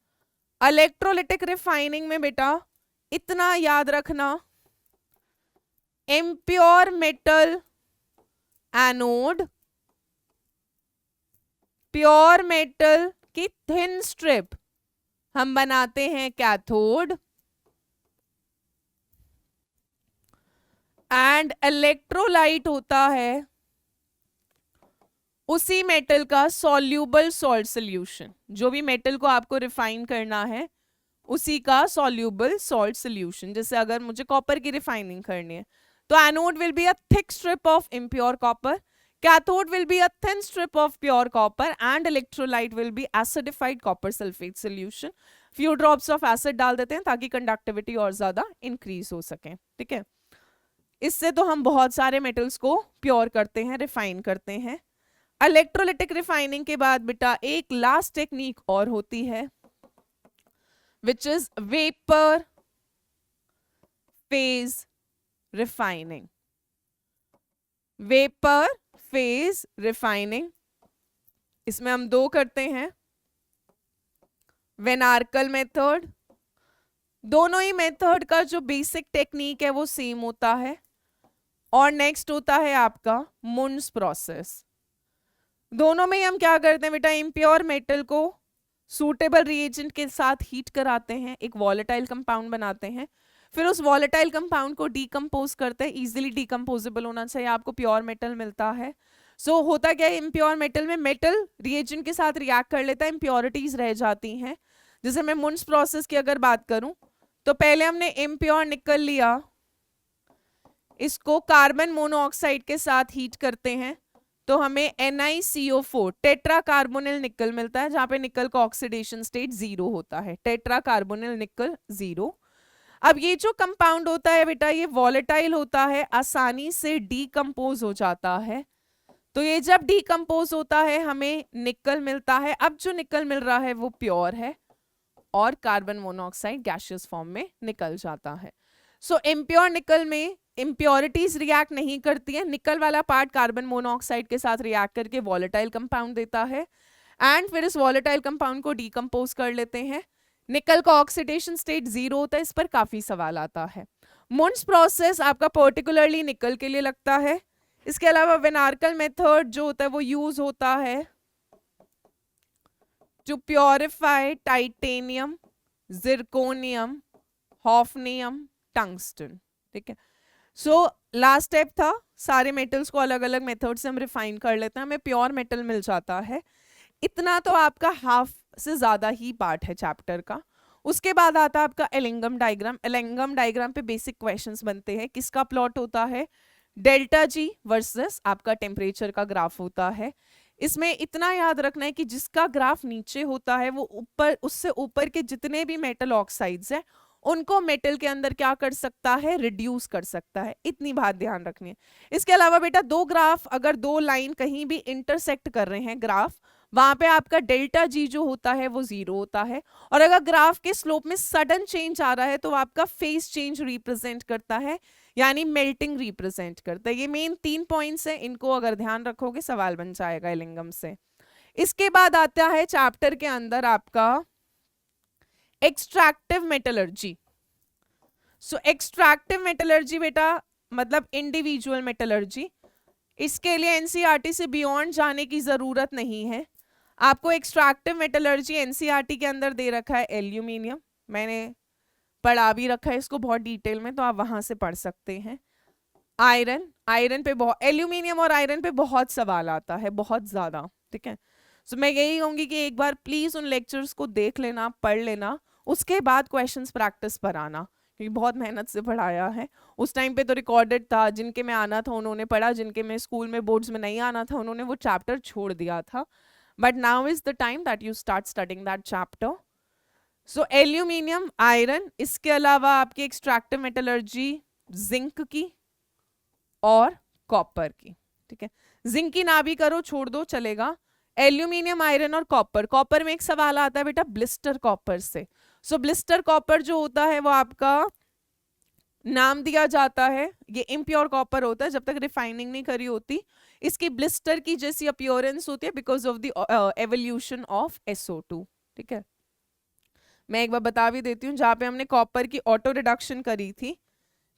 S1: electrolytic refining में बेटा इतना याद रखना, impure metal anode, pure metal की थिन स्ट्रिप हम बनाते हैं कैथोड, एंड इलेक्ट्रोलाइट होता है उसी मेटल का सॉल्यूबल सॉल्ट सोल्यूशन। जो भी मेटल को आपको रिफाइन करना है उसी का सॉल्यूबल सॉल्ट सोल्यूशन। जैसे अगर मुझे कॉपर की रिफाइनिंग करनी है तो anode will be a thick strip of impure copper, cathode will be a thin strip of pure copper, and electrolyte will be acidified copper sulphate solution. Few drops of acid डाल देते हैं ताकि conductivity और ज्यादा increase हो सके। ठीक है, इससे तो हम बहुत सारे मेटल्स को प्योर करते हैं, रिफाइन करते हैं। इलेक्ट्रोलिटिक रिफाइनिंग के बाद बेटा एक लास्ट टेक्निक और होती है which is vapour phase refining. Vapour phase refining, इसमें हम दो करते हैं, वेन आर्कल मेथड। दोनों ही मेथड का जो बेसिक टेक्निक है वो सेम होता है, और नेक्स्ट होता है आपका मुन्स प्रोसेस। दोनों में हम क्या करते हैं बेटा, इम्प्योर मेटल को सूटेबल रिएजेंट के साथ हीट कराते हैं, एक वॉलेटाइल कंपाउंड बनाते हैं, फिर उस वॉलेटाइल कंपाउंड को डीकम्पोज करते हैं, इजीली डीकम्पोजेबल होना चाहिए, आपको प्योर मेटल मिलता है। सो होता क्या है, इम्प्योर मेटल में मेटल रिएजेंट के साथ रिएक्ट कर लेता है, इम्प्योरिटीज रह जाती हैं। जैसे मैं मुन्स प्रोसेस की अगर बात करूं तो पहले हमने इम्प्योर निकल लिया, इसको कार्बन मोनोऑक्साइड के साथ हीट करते हैं तो हमें NiCO4 टेट्रा कार्बोनिल निकल मिलता है, जहां पे निकल का ऑक्सीडेशन स्टेट 0 होता है, टेट्रा कार्बोनिल निकल 0। अब ये जो कंपाउंड होता है बेटा ये वॉलेटाइल होता है, आसानी से डीकम्पोज हो जाता है। तो ये जब डीकम्पोज होता है हमें निकल मिलता है। अब जो निकल मिल रहा है वो प्योर है और कार्बन मोनोऑक्साइड गैसियस फॉर्म में निकल जाता है। सो इम्प्योर निकल में इम्प्योरिटीज रिएक्ट नहीं करती है, निकल वाला पार्ट कार्बन मोनोऑक्साइड के साथ रिएक्ट करके वॉलेटाइल कंपाउंड देता है, एंड फिर इस वॉलेटाइल कंपाउंड को डीकम्पोज कर लेते हैं। निकल का ऑक्सीडेशन स्टेट 0 होता है, इस पर काफी सवाल आता है। मुन्स प्रोसेस आपका पर्टिकुलरली निकल के लिए लगता है। इसके अलावा वेनार्कल मेथड जो होता है वो यूज होता है to purify titanium, zirconium, hafnium, tungsten. ठीक है, सो लास्ट स्टेप था, सारे मेटल्स को अलग अलग मेथड से हम रिफाइन कर लेते हैं, हमें प्योर मेटल मिल जाता है। इतना तो आपका हाफ से ज्यादा ही पार्ट है चैप्टर का। उसके बाद आता है आपका एलिंगम डायग्राम। एलिंगम डायग्राम पे बेसिक क्वेश्चंस बनते हैं। किसका प्लॉट होता है, डेल्टा जी वर्सेस आपका टेम्परेचर का ग्राफ होता है। इसमें इतना याद रखना है कि जिसका ग्राफ नीचे होता है वो ऊपर, उससे ऊपर के जितने भी मेटल ऑक्साइड्स हैं उनको मेटल के अंदर क्या कर सकता है, रिड्यूस कर सकता है। इतनी बात ध्यान रखनी है। इसके अलावा बेटा दो ग्राफ, अगर दो लाइन कहीं भी इंटरसेक्ट कर रहे हैं ग्राफ, वहां पे आपका डेल्टा जी जो होता है वो 0 होता है, और अगर ग्राफ के स्लोप में सडन चेंज आ रहा है तो आपका फेज चेंज रिप्रेजेंट करता है, यानी मेल्टिंग रिप्रेजेंट करता है। ये मेन 3 पॉइंट्स हैं, इनको अगर ध्यान रखोगे सवाल बन जाएगा एलिंगम से। इसके बाद आता है चैप्टर के अंदर आपका एक्सट्रैक्टिव मेटलर्जी। सो एक्सट्रैक्टिव मेटलर्जी बेटा मतलब इंडिविजुअल मेटलर्जी। इसके लिए एनसीईआरटी से बियॉन्ड जाने की जरूरत नहीं है। आपको एक्सट्रैक्टिव मेटलर्जी एनसीईआरटी के अंदर दे रखा है एल्यूमिनियम, मैंने पढ़ा भी रखा है इसको बहुत डिटेल में, तो आप वहां से पढ़ सकते हैं। आयरन, आयरन पे बहुत, एल्यूमिनियम और आयरन पे बहुत सवाल आता है, बहुत ज्यादा, ठीक है। सो मैं यही कहूंगी कि एक बार प्लीज उन लेक्चर्स को देख लेना, पढ़ लेना, उसके बाद क्वेश्चंस प्रैक्टिस पर आना, क्योंकि बहुत मेहनत से पढ़ाया है। उस टाइम पे तो रिकॉर्डेड था, जिनके में आना था उन्होंने पढ़ा, जिनके में स्कूल में बोर्ड्स में नहीं आना था उन्होंने वो चैप्टर छोड़ दिया था। But now is the time that you start studying that chapter. So aluminium, iron, इसके अलावा आपकी एक्सट्रैक्टिव मेटलर्जी जिंक की और कॉपर की, ठीक है। जिंक की ना भी करो, छोड़ दो, चलेगा। एल्यूमिनियम, आयरन और कॉपर। कॉपर में एक सवाल आता है बेटा ब्लिस्टर कॉपर से। सो ब्लिस्टर कॉपर जो होता है वो आपका नाम दिया जाता है, ये इम्प्योर कॉपर होता है जब तक रिफाइनिंग नहीं करी होती। इसकी ब्लिस्टर की जैसी अपीयरेंस होती है because of the evolution of SO2, ठीक है। मैं एक बार बता भी देती हूँ, जहाँ पे हमने कॉपर की ऑटो रिडक्शन करी थी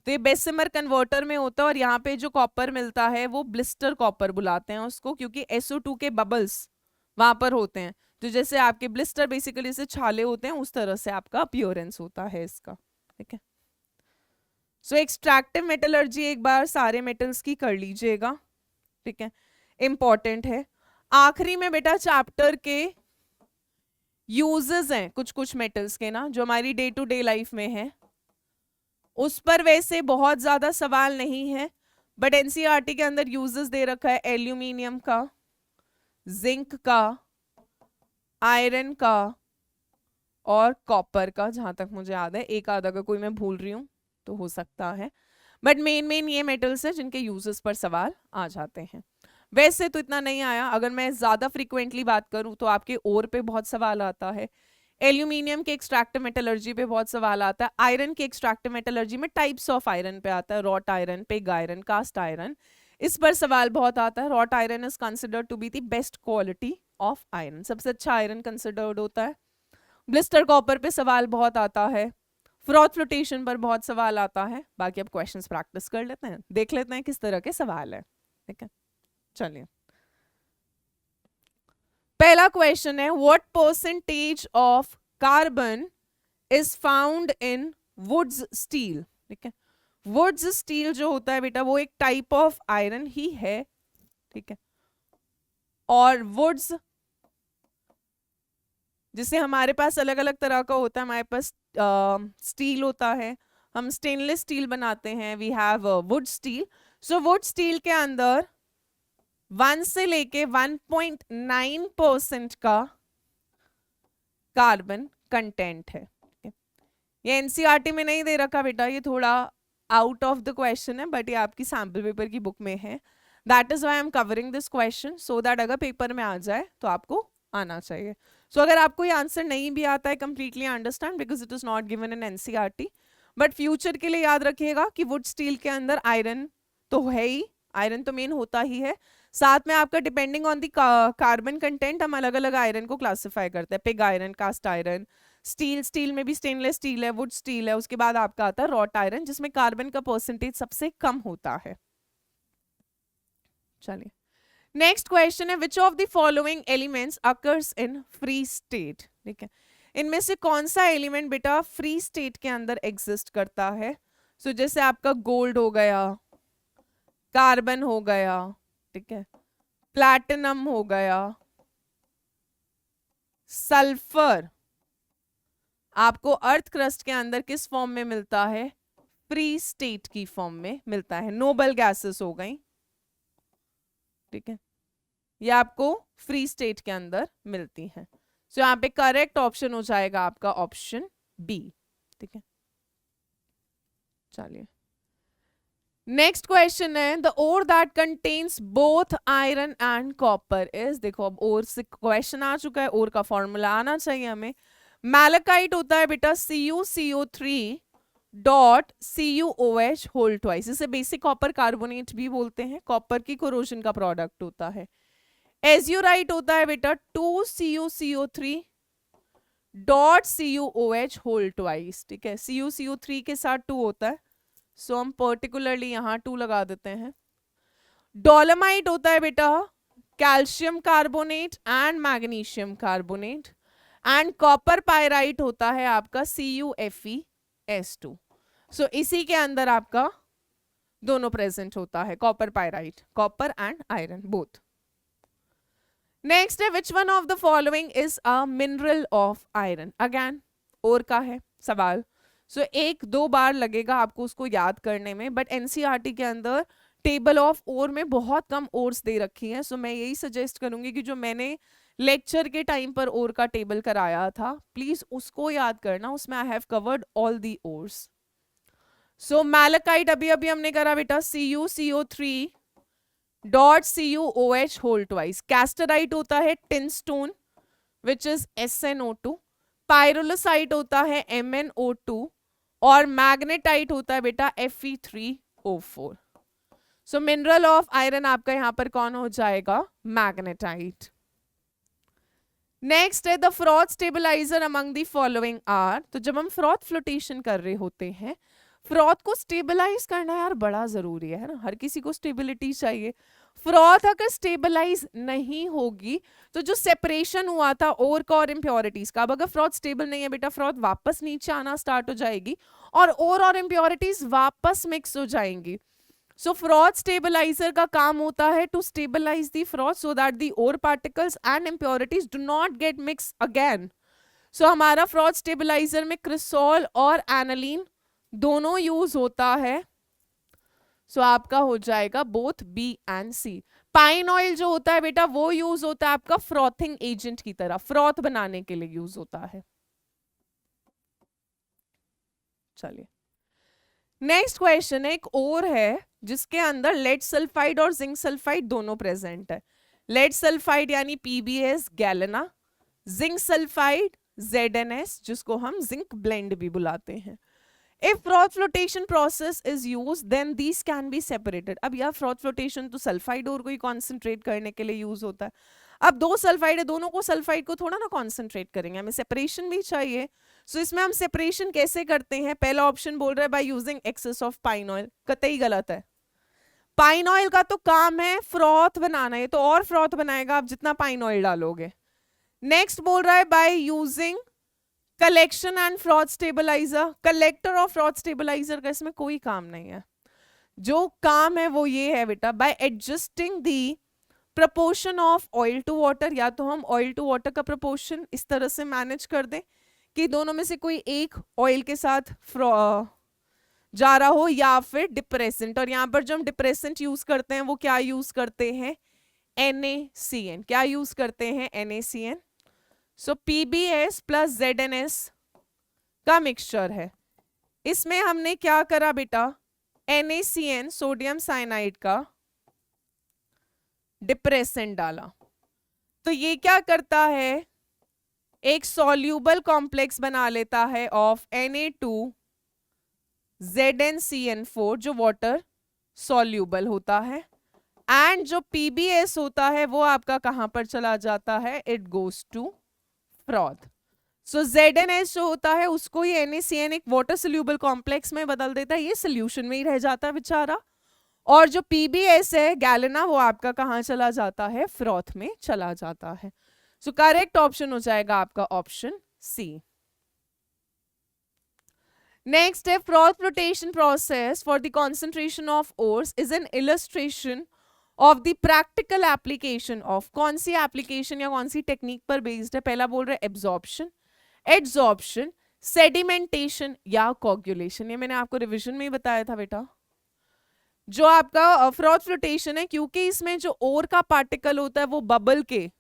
S1: तो ये बेसिमर कन्वर्टर में होता है, और यहाँ पे जो कॉपर मिलता है वो ब्लिस्टर कॉपर बुलाते हैं उसको, क्योंकि SO2 के बबल्स वहां पर होते हैं। तो जैसे आपके ब्लिस्टर बेसिकली से छाले होते हैं, उस तरह से आपका अपीयरेंस होता है इसका, ठीक है। सो एक्सट्रैक्टिव मेटलर्जी एक बार सारे मेटल्स की कर लीजिएगा, ठीक है, इंपॉर्टेंट है। आखिरी में बेटा चैप्टर के यूजेस हैं कुछ कुछ मेटल्स के ना, जो हमारी डे टू डे लाइफ में है, उस पर वैसे बहुत ज्यादा सवाल नहीं है, बट एनसीईआरटी के अंदर यूजेस दे रखा है एल्यूमिनियम का, जिंक का, आयरन का और कॉपर का, जहां तक मुझे याद है। एक आधा का कोई मैं भूल रही हूं तो हो सकता है, बट मेन मेन ये मेटल्स हैं जिनके यूजेस पर सवाल आ जाते हैं। वैसे तो इतना नहीं आया, अगर मैं ज्यादा फ्रीक्वेंटली बात करूं तो आपके ओर पे बहुत सवाल आता है, एल्यूमिनियम के एक्सट्रैक्टिव मेटलर्जी पे बहुत सवाल आता है, आयरन के एक्सट्रैक्टिव मेटलर्जी में टाइप्स ऑफ आयरन पे आता है, wrought iron, pig iron, cast iron, इस पर सवाल बहुत आता है। Wrought iron is considered to be the best quality of iron, सबसे अच्छा आयरन कंसिडर्ड होता है। ब्लिस्टर कॉपर पे सवाल बहुत आता है, फ्रॉथ फ्लोटेशन पर बहुत सवाल आता है। बाकी अब क्वेश्चंस प्रैक्टिस कर लेते हैं, देख लेते हैं किस तरह के सवाल है, ठीक है। चलिए, पहला क्वेश्चन है, what percentage of carbon is found in wootz steel, ठीक है। वुड्स स्टील जो होता है बेटा वो एक टाइप ऑफ आयरन ही है, ठीक है। और वुड्स जिससे हमारे पास अलग अलग तरह का होता है, हमारे पास स्टील होता है, हम स्टेनलेस स्टील बनाते हैं, we have wootz steel. So wootz steel के अंदर 1 से लेके 1.9% का कार्बन कंटेंट है। ये एनसीईआरटी में नहीं दे रखा बेटा, ये थोड़ा आउट ऑफ द क्वेश्चन है, बट ये आपकी सैम्पल पेपर की बुक में है। That is why I am covering this question, so that अगर पेपर में आ जाए तो आपको आना चाहिए। सो अगर आपको ये आंसर नहीं भी आता है, completely understand because it is not given in NCERT, but future के लिए याद रखिएगा कि वुड स्टील के अंदर आयरन तो है ही, आयरन तो मेन होता ही है, साथ में आपका depending on the carbon content हम अलग अलग आयरन को क्लासिफाई करते हैं, pig iron, cast iron, steel, steel में भी स्टेनलेस स्टील है, वुड स्टील है, उसके बाद आपका आता है रॉट आयरन जिसमें कार्बन का परसेंटेज सबसे कम होता है। चलिए, नेक्स्ट क्वेश्चन है, which of the following elements occurs in free state, ठीक है। इनमें से कौन सा एलिमेंट बेटा फ्री स्टेट के अंदर एग्जिस्ट करता है। सो जैसे आपका गोल्ड हो गया, कार्बन हो गया, ठीक है, प्लैटिनम हो गया, सल्फर आपको अर्थ क्रस्ट के अंदर किस फॉर्म में मिलता है, फ्री स्टेट की फॉर्म में मिलता है, नोबल गैसेस हो गई, ठीक है, ये आपको फ्री स्टेट के अंदर मिलती हैं। सो यहाँ पे करेक्ट ऑप्शन हो जाएगा आपका ऑप्शन बी, ठीक है। चलिए, नेक्स्ट क्वेश्चन है, the ore that contains both iron and copper is, देखो अब ओर से क्वेश्चन आ चुका है, ओर का फॉर्मूला आना चाहिए हमें। मैलेकाइट होता है बेटा CuCO3 dot CuOH whole twice, इसे बेसिक कॉपर कार्बोनेट भी बोलते हैं, कॉपर की कोरोजन का प्रोडक्ट होता है। एज्यूराइट होता है बेटा 2CuCO3 dot CuOH whole twice, ठीक है, CuCO3 के साथ 2 होता है, सो हम पर्टिकुलरली यहां 2 लगा देते हैं। डोलोमाइट होता है बेटा calcium carbonate and magnesium carbonate, and copper pyrite होता है आपका CuFeS2। सो इसी के अंदर आपका दोनों प्रेजेंट होता है, copper pyrite, copper and iron both. Next है which one of the following is a mineral of iron. Again ore का है सवाल, सो एक दो बार लगेगा आपको उसको याद करने में, बट एनसीईआरटी के अंदर टेबल ऑफ ओर में बहुत कम ओर्स दे रखी हैं, सो मैं यही सजेस्ट करूंगी कि जो मैंने लेक्चर के टाइम पर ओर का टेबल कराया था प्लीज उसको याद करना, उसमें I have covered all the ores. So malachite अभी अभी हमने करा बेटा, CuCO3 dot CuOH whole twice. Cassiterite होता है tin stone which is SnO2, pyrolusite होता है MnO2 और मैग्नेटाइट होता है बेटा Fe3O4। So mineral of iron आपका यहां पर कौन हो जाएगा, मैग्नेटाइट। नेक्स्ट है the froth stabiliser among the following are. तो जब हम फ्रॉथ फ्लोटेशन कर रहे होते हैं, फ्रॉथ को स्टेबलाइज करना यार बड़ा जरूरी है ना, हर किसी को स्टेबिलिटी चाहिए। फ्रॉथ अगर स्टेबलाइज नहीं होगी तो जो सेपरेशन हुआ था ओर का और इम्प्योरिटीज का, अब अगर फ्रॉथ स्टेबल नहीं है बेटा, फ्रॉथ वापस नीचे आना स्टार्ट हो जाएगी और इम्प्योरिटीज वापस मिक्स हो जाएंगी। सो फ्रॉथ स्टेबलाइजर का काम होता है to stabilise the froth so that the ore particles and impurities do not get mix again. So हमारा फ्रॉथ स्टेबलाइजर में क्रिसोल और एनालीन दोनों यूज होता है, सो आपका हो जाएगा both B and C. Pine oil जो होता है बेटा वो यूज होता है आपका फ्रॉथिंग एजेंट की तरह, फ्रॉथ बनाने के लिए यूज होता है। चलिए नेक्स्ट क्वेश्चन एक और है जिसके अंदर लेड सल्फाइड और जिंक सल्फाइड दोनों प्रेजेंट है। लेड सल्फाइड यानी PbS galena, zinc sulphide ZnS जिसको हम जिंक ब्लेंड भी बुलाते हैं। If froth flotation process is used, then these can be separated. अब यार froth flotation तो सल्फाइड और को ही कॉन्सेंट्रेट करने के लिए यूज होता है। अब दो सल्फाइड है, दोनों को सल्फाइड को थोड़ा ना कॉन्सेंट्रेट करेंगे, हमें सेपरेशन भी चाहिए। सो इसमें हम सेपरेशन कैसे करते हैं, पहला ऑप्शन बोल रहा है by using excess of pine oil, कतई गलत है। पाइन ऑयल का तो काम है फ्रॉथ बनाना, है तो और फ्रॉथ बनाएगा आप जितना पाइन ऑयल डालोगे। नेक्स्ट बोल रहा है by using collection and froth stabiliser. Collector और फ्रॉथ स्टेबलाइजर का इसमें कोई काम नहीं है, जो काम है वो ये है बेटा by adjusting the proportion of oil to water. या तो हम ऑयल टू वाटर का प्रपोर्शन इस तरह से मैनेज कर दें कि दोनों में से कोई एक ऑयल के साथ जा रहा हो, या फिर डिप्रेसेंट, और यहाँ पर जो हम डिप्रेसेंट यूज करते हैं वो क्या यूज करते हैं, NaCN। क्या यूज करते हैं, NaCN। सो PbS प्लस ZnS का मिक्सचर है। इसमें हमने क्या करा बेटा, NaCN सोडियम साइनाइड का डिप्रेसेंट डाला, तो ये क्या करता है, एक सॉल्यूबल कॉम्प्लेक्स बना लेता है ऑफ Na2ZnCN4 जो वाटर सॉल्यूबल होता है, एंड जो PbS होता है वो आपका कहां पर चला जाता है, it goes to froth. So ZnS जो होता है उसको ही NaCN एक वाटर सोल्यूबल कॉम्प्लेक्स में बदल देता है, ये सोल्यूशन में ही रह जाता है बेचारा। और जो PbS है गैलेना वो आपका कहां चला जाता है, फ्रॉथ में चला जाता है। सो करेक्ट ऑप्शन हो जाएगा आपका ऑप्शन सी। नेक्स्ट है froth flotation process for the concentration of ores is an illustration of the practical application of. कौन सी एप्लीकेशन या कौन सी टेक्निक पर बेस्ड है, पहला बोल रहे एब्जॉर्प्शन, एडजॉर्प्शन, सेडिमेंटेशन या कोगुलेशन। ये मैंने आपको रिवीजन में ही बताया था बेटा। जो आपका फ्रॉथ फ्लोटेशन है, क्योंकि इसमें जो ओर का पार्टिकल होता है वो बबल के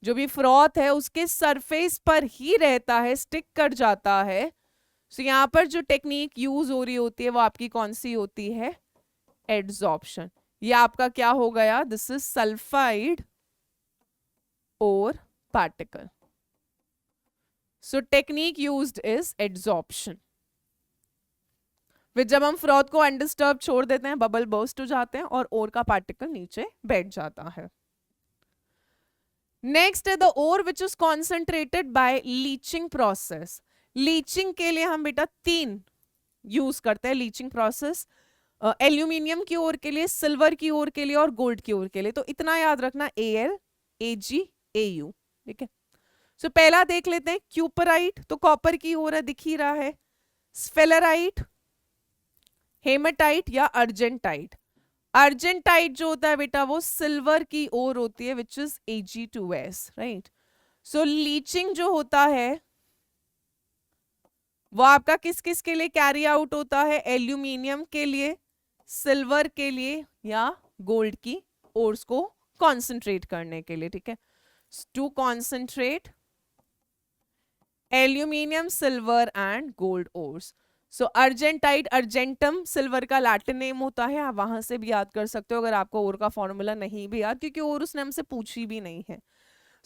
S1: जो भी फ्रॉथ है उसके सरफेस पर ही रहता है, स्टिक कर जाता है। सो यहाँ पर जो टेक्निक यूज हो रही होती है वो आपकी कौन सी होती है, एडजॉर्प्शन। ये आपका क्या हो गया, दिस इज सल्फाइड और particle. So technique used is adsorption. फिर जब हम फ्रॉथ को अनडिस्टर्ब छोड़ देते हैं, बबल बर्स्ट हो जाते हैं और ओर का पार्टिकल नीचे बैठ जाता है। नेक्स्ट है the ore which is concentrated by leaching process. Leaching के लिए हम बेटा 3 यूज करते हैं लीचिंग प्रोसेस, एल्यूमिनियम की ओर के लिए, सिल्वर की ओर के लिए और गोल्ड की ओर के लिए। तो इतना याद रखना, Al, Ag, Au, ठीक है। सो पहला देख लेते हैं, क्यूपराइट तो कॉपर की ओर है, दिख ही रहा है। स्फेलराइट हेमाटाइट या अर्जेंटाइट। अर्जेंटाइट जो होता है बेटा वो सिल्वर की ओर होती है which is Ag2S, right. So leaching जो होता है वो आपका किस किस के लिए कैरी आउट होता है, एल्यूमिनियम के लिए, सिल्वर के लिए या गोल्ड की ओर्स को कॉन्सेंट्रेट करने के लिए, ठीक है। To concentrate aluminium, silver and gold ores. So argentite, argentum silver का लैटिन नेम होता है, आप वहां से भी याद कर सकते हो अगर आपको ओर का फॉर्मूला नहीं भी याद, क्योंकि ओर उसने हमसे पूछी भी नहीं है।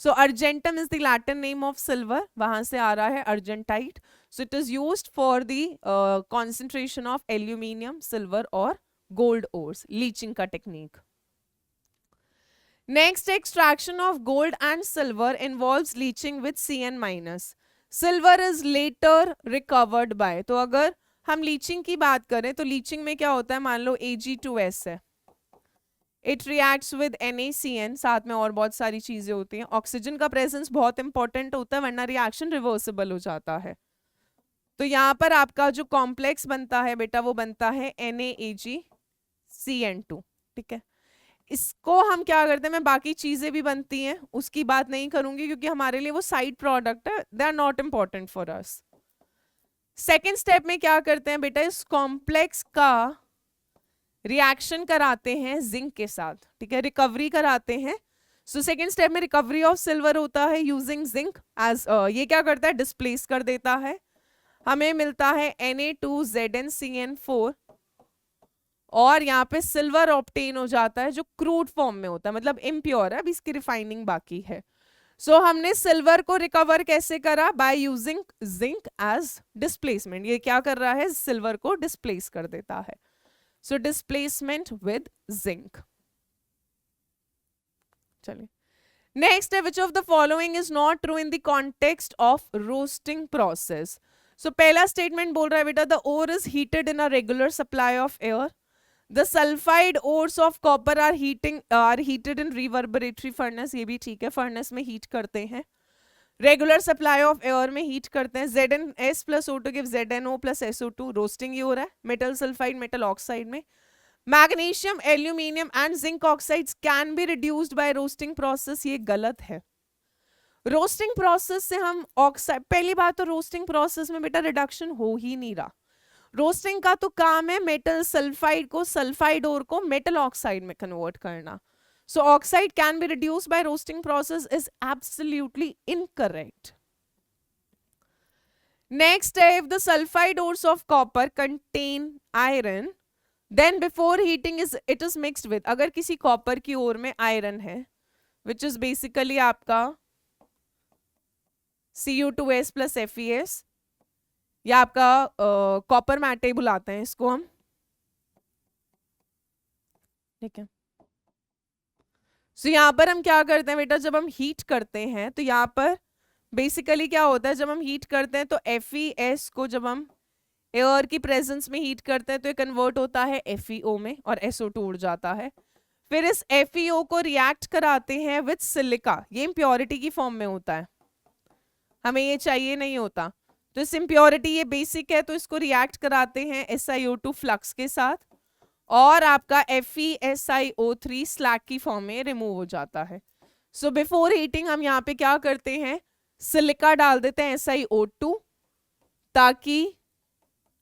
S1: So argentum is the Latin name of silver, वहां से आ रहा है argentite. So it is used for the concentration of aluminium, silver और गोल्ड ओर्स, लीचिंग का technique. Next, extraction of gold and silver involves leaching with Cn-। Silver is later recovered by, तो अगर हम लीचिंग की बात करें तो leaching में क्या होता है, मान लो Ag2S है, इट रिएक्ट्स विद NaCN, साथ में और बहुत सारी चीजें होती हैं। ऑक्सीजन का प्रेजेंस बहुत इंपॉर्टेंट होता है वरना रिएक्शन रिवर्सिबल हो जाता है। तो यहाँ पर आपका जो कॉम्प्लेक्स बनता है बेटा वो बनता है NaAgCN2, ठीक है। इसको हम क्या करते हैं, मैं बाकी चीजें भी बनती हैं उसकी बात नहीं करूंगी क्योंकि हमारे लिए वो साइड प्रोडक्ट है, they are not important for us. Second step में क्या करते हैं बेटा, इस कॉम्प्लेक्स का रिएक्शन कराते हैं जिंक के साथ, ठीक है, रिकवरी कराते हैं। सो सेकेंड स्टेप में रिकवरी ऑफ सिल्वर होता है यूजिंग जिंक एज, ये क्या करता है, डिस्प्लेस कर देता है, हमें मिलता है Na2ZnCN4 और यहाँ पे सिल्वर ऑब्टेन हो जाता है जो क्रूड फॉर्म में होता है, मतलब इम्प्योर है, अभी इसकी रिफाइनिंग बाकी है। सो हमने सिल्वर को रिकवर कैसे करा, by using zinc as displacement, ये क्या कर रहा है, सिल्वर को डिस्प्लेस कर देता है। So displacement with zinc. चलिए नेक्स्ट है, which of the following is not true in the context of roasting process. So पहला स्टेटमेंट बोल रहा है बेटा the ore is heated in a regular supply of air, the sulphide ores of copper are heated in reverberatory furnace, ये भी ठीक है, furnace में हीट करते हैं, रेगुलर सप्लाई ऑफ एयर में हीट करते हैं। ZnS plus O2 give ZnO plus SO2, roasting ये हो रहा है, मेटल सल्फाइड मेटल ऑक्साइड में। Magnesium, aluminium and zinc oxides can be reduced by roasting process, ये गलत है। रोस्टिंग प्रोसेस से हम ऑक्साइड, पहली बात तो रोस्टिंग प्रोसेस में बेटा रिडक्शन हो ही नहीं रहा। रोस्टिंग का तो काम है मेटल सल्फाइड को, सल्फाइड ओर को मेटल ऑक्साइड में कन्वर्ट करना। So oxide can be reduced by roasting process is absolutely incorrect. Next, if the sulfide ores of copper contain iron, then before heating it is mixed with, अगर किसी copper की ओर में iron है which is basically आपका Cu2S plus FeS, या आपका copper मैटे बुलाते हैं इसको हम, ठीक है। सो यहाँ पर हम क्या करते हैं बेटा, जब हम हीट करते हैं तो यहाँ पर बेसिकली क्या होता है, जब हम हीट करते हैं तो FeS को जब हम एयर की प्रेजेंस में हीट करते हैं तो ये कन्वर्ट होता है FeO में और SO2 उड़ जाता है। फिर इस FeO को रिएक्ट कराते हैं विद सिलिका, ये इम्प्योरिटी की फॉर्म में होता है, हमें ये चाहिए नहीं होता, तो इस इम्प्योरिटी ये बेसिक है, तो इसको रिएक्ट कराते हैं SiO2 फ्लक्स के साथ और आपका FeSiO3 स्लैग की फॉर्म में रिमूव हो जाता है। सो बिफोर हीटिंग हम यहाँ पे क्या करते हैं, सिलिका डाल देते हैं SiO2, ताकि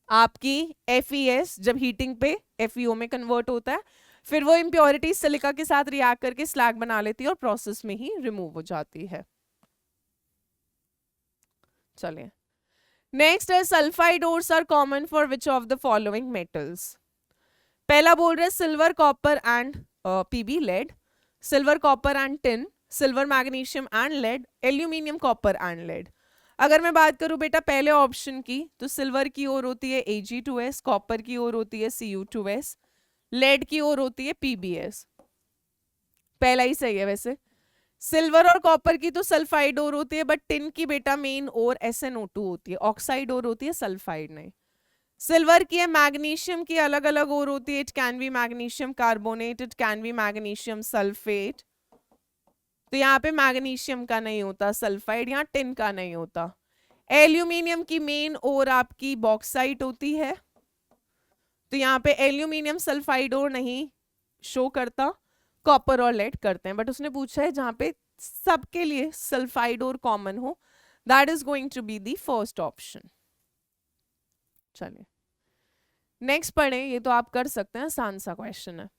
S1: आपकी FeS जब हीटिंग पे FeO में कन्वर्ट होता है, फिर वो इम्प्योरिटी सिलिका के साथ रिएक्ट करके स्लैग बना लेती है और प्रोसेस में ही रिमूव हो जाती है। चलिए नेक्स्ट है, sulphide ores are common for which of the following metals. पहला बोल रहे silver copper and PB lead, silver copper and tin, silver magnesium and lead, aluminium copper and lead. अगर मैं बात करूं बेटा पहले ऑप्शन की, तो सिल्वर की ओर होती है Ag2S, कॉपर की ओर होती है Cu2S, लेड की ओर होती है PbS। पहला ही सही है वैसे। सिल्वर और कॉपर की तो सल्फाइड ओर होती है, बट टिन की बेटा मेन ओर SnO2 होती है, ऑक्साइड ओर होती है, सल्फाइड नहीं। सिल्वर की है, मैग्नीशियम की अलग अलग ओर होती है, it can be magnesium carbonate, it can be magnesium sulphate, तो यहाँ पे मैग्नीशियम का नहीं होता सल्फाइड, यहाँ टिन का नहीं होता। एल्यूमिनियम की मेन ओर आपकी बॉक्साइट होती है, तो यहाँ पे एल्यूमिनियम सल्फाइड और नहीं शो करता, कॉपर और लेड करते हैं, बट उसने पूछा है जहां पे सबके लिए सल्फाइड और कॉमन हो, that is going to be the first option. चलिए नेक्स्ट पढ़ें, ये तो आप कर सकते हैं, आसान सा क्वेश्चन है।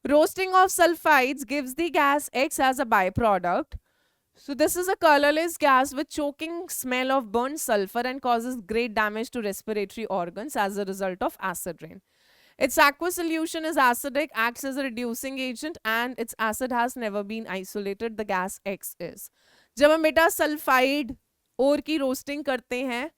S1: Roasting of sulfides gives the gas X as a byproduct. So this is a colorless gas with choking smell of burnt sulfur and causes great damage to respiratory organs as a result of acid rain. Its aqueous solution is acidic, acts as a reducing agent, and its acid has never been isolated. The gas X is. जब हम बेटा sulphide और की roasting करते हैं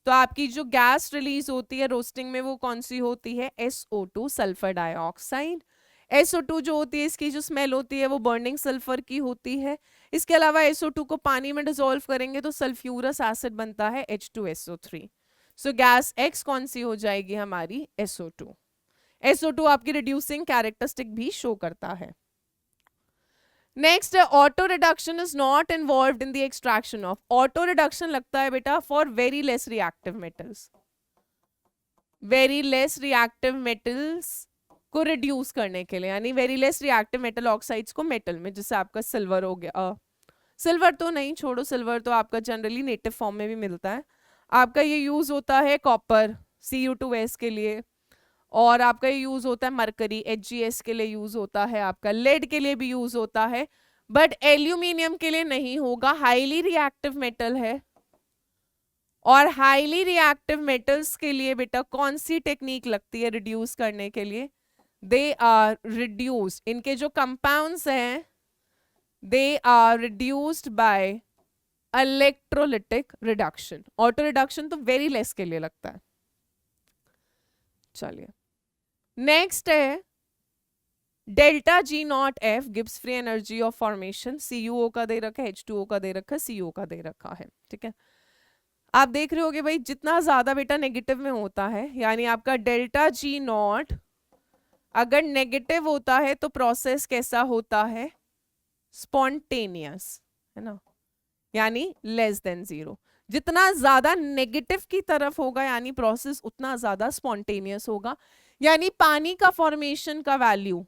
S1: तो आपकी जो गैस रिलीज होती है रोस्टिंग में वो कौन सी होती है, SO2 सल्फर डाइऑक्साइड। SO2 जो होती है इसकी जो स्मेल होती है वो बर्निंग सल्फर की होती है। इसके अलावा SO2 को पानी में डिसॉल्व करेंगे तो सल्फ्यूरस एसिड बनता है H2SO3। सो गैस X कौन सी हो जाएगी हमारी, SO2। SO2 आपकी रिड्यूसिंग कैरेक्टरिस्टिक भी शो करता है। Next, auto reduction is not involved in the extraction of. Auto reduction लगता है बेटा for very less reactive metals, very less reactive metals को रिड्यूस करने के लिए, यानी very less reactive metal oxides को मेटल में, जैसे आपका सिल्वर हो गया, सिल्वर तो नहीं छोड़ो, सिल्वर तो आपका जनरली नेटिव फॉर्म में भी मिलता है। आपका ये यूज होता है कॉपर Cu2S के लिए, और आपका ये यूज होता है मरकरी HgS के लिए यूज होता है, आपका लेड के लिए भी यूज होता है, बट एल्यूमिनियम के लिए नहीं होगा, हाईली रिएक्टिव मेटल है। और हाईली रिएक्टिव मेटल्स के लिए बेटा कौन सी टेक्निक लगती है रिड्यूस करने के लिए, दे आर रिड्यूस्ड, इनके जो कंपाउंड्स हैं they are reduced by electrolytic reduction. Auto reduction तो वेरी लेस के लिए लगता है। चलिए नेक्स्ट है delta G not F gives free energy of formation. CuO का दे रखा है, H2O का दे रखा है, CO का दे रखा है, ठीक है। आप देख रहे होगे भाई जितना ज्यादा बेटा नेगेटिव में होता है, यानी आपका डेल्टा G नॉट अगर नेगेटिव होता है तो प्रोसेस कैसा होता है, स्पॉन्टेनियस, है ना, यानी लेस देन 0। जितना ज्यादा नेगेटिव की तरफ होगा यानी प्रोसेस उतना ज्यादा स्पॉन्टेनियस होगा। यानी पानी का फॉर्मेशन का वैल्यू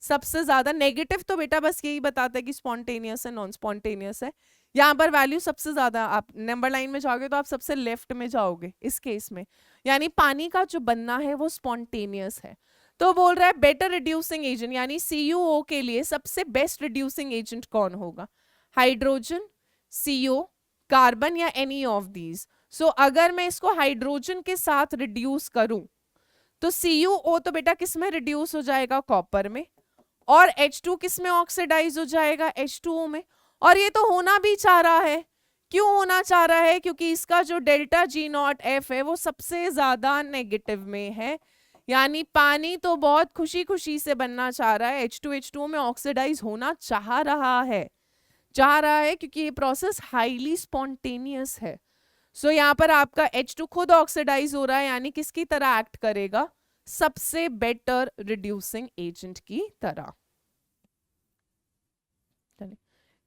S1: सबसे ज्यादा, नेगेटिव तो बेटा बस यही बताता है कि स्पॉन्टेनियस है नॉन स्पॉन्टेनियस है, यहाँ पर वैल्यू सबसे ज्यादा, आप नंबर लाइन में जाओगे तो आप सबसे लेफ्ट में जाओगे इस केस में, यानी पानी का जो बनना है वो स्पॉन्टेनियस है। तो बोल रहा है बेटर रिड्यूसिंग एजेंट, यानी CuO के लिए सबसे बेस्ट रिड्यूसिंग एजेंट कौन होगा, हाइड्रोजन, CO, कार्बन या एनी ऑफ दीज। सो अगर मैं इसको हाइड्रोजन के साथ रिड्यूस करूं तो CuO तो बेटा किस में रिड्यूस हो जाएगा, कॉपर में, और H2 किस में ऑक्सीडाइज हो जाएगा, H2O में। और ये तो होना भी चाह रहा है, क्यों होना चाह रहा है, क्योंकि इसका जो डेल्टा G नॉट F है वो सबसे ज्यादा नेगेटिव में है, यानी पानी तो बहुत खुशी खुशी से बनना चाह रहा है, H2H2O में ऑक्सीडाइज होना चाह रहा है क्योंकि ये प्रोसेस हाईली स्पॉन्टेनियस है। सो यहाँ पर आपका H2 खुद ऑक्सीडाइज हो रहा है, यानी किसकी तरह एक्ट करेगा, सबसे बेटर रिड्यूसिंग एजेंट की तरह।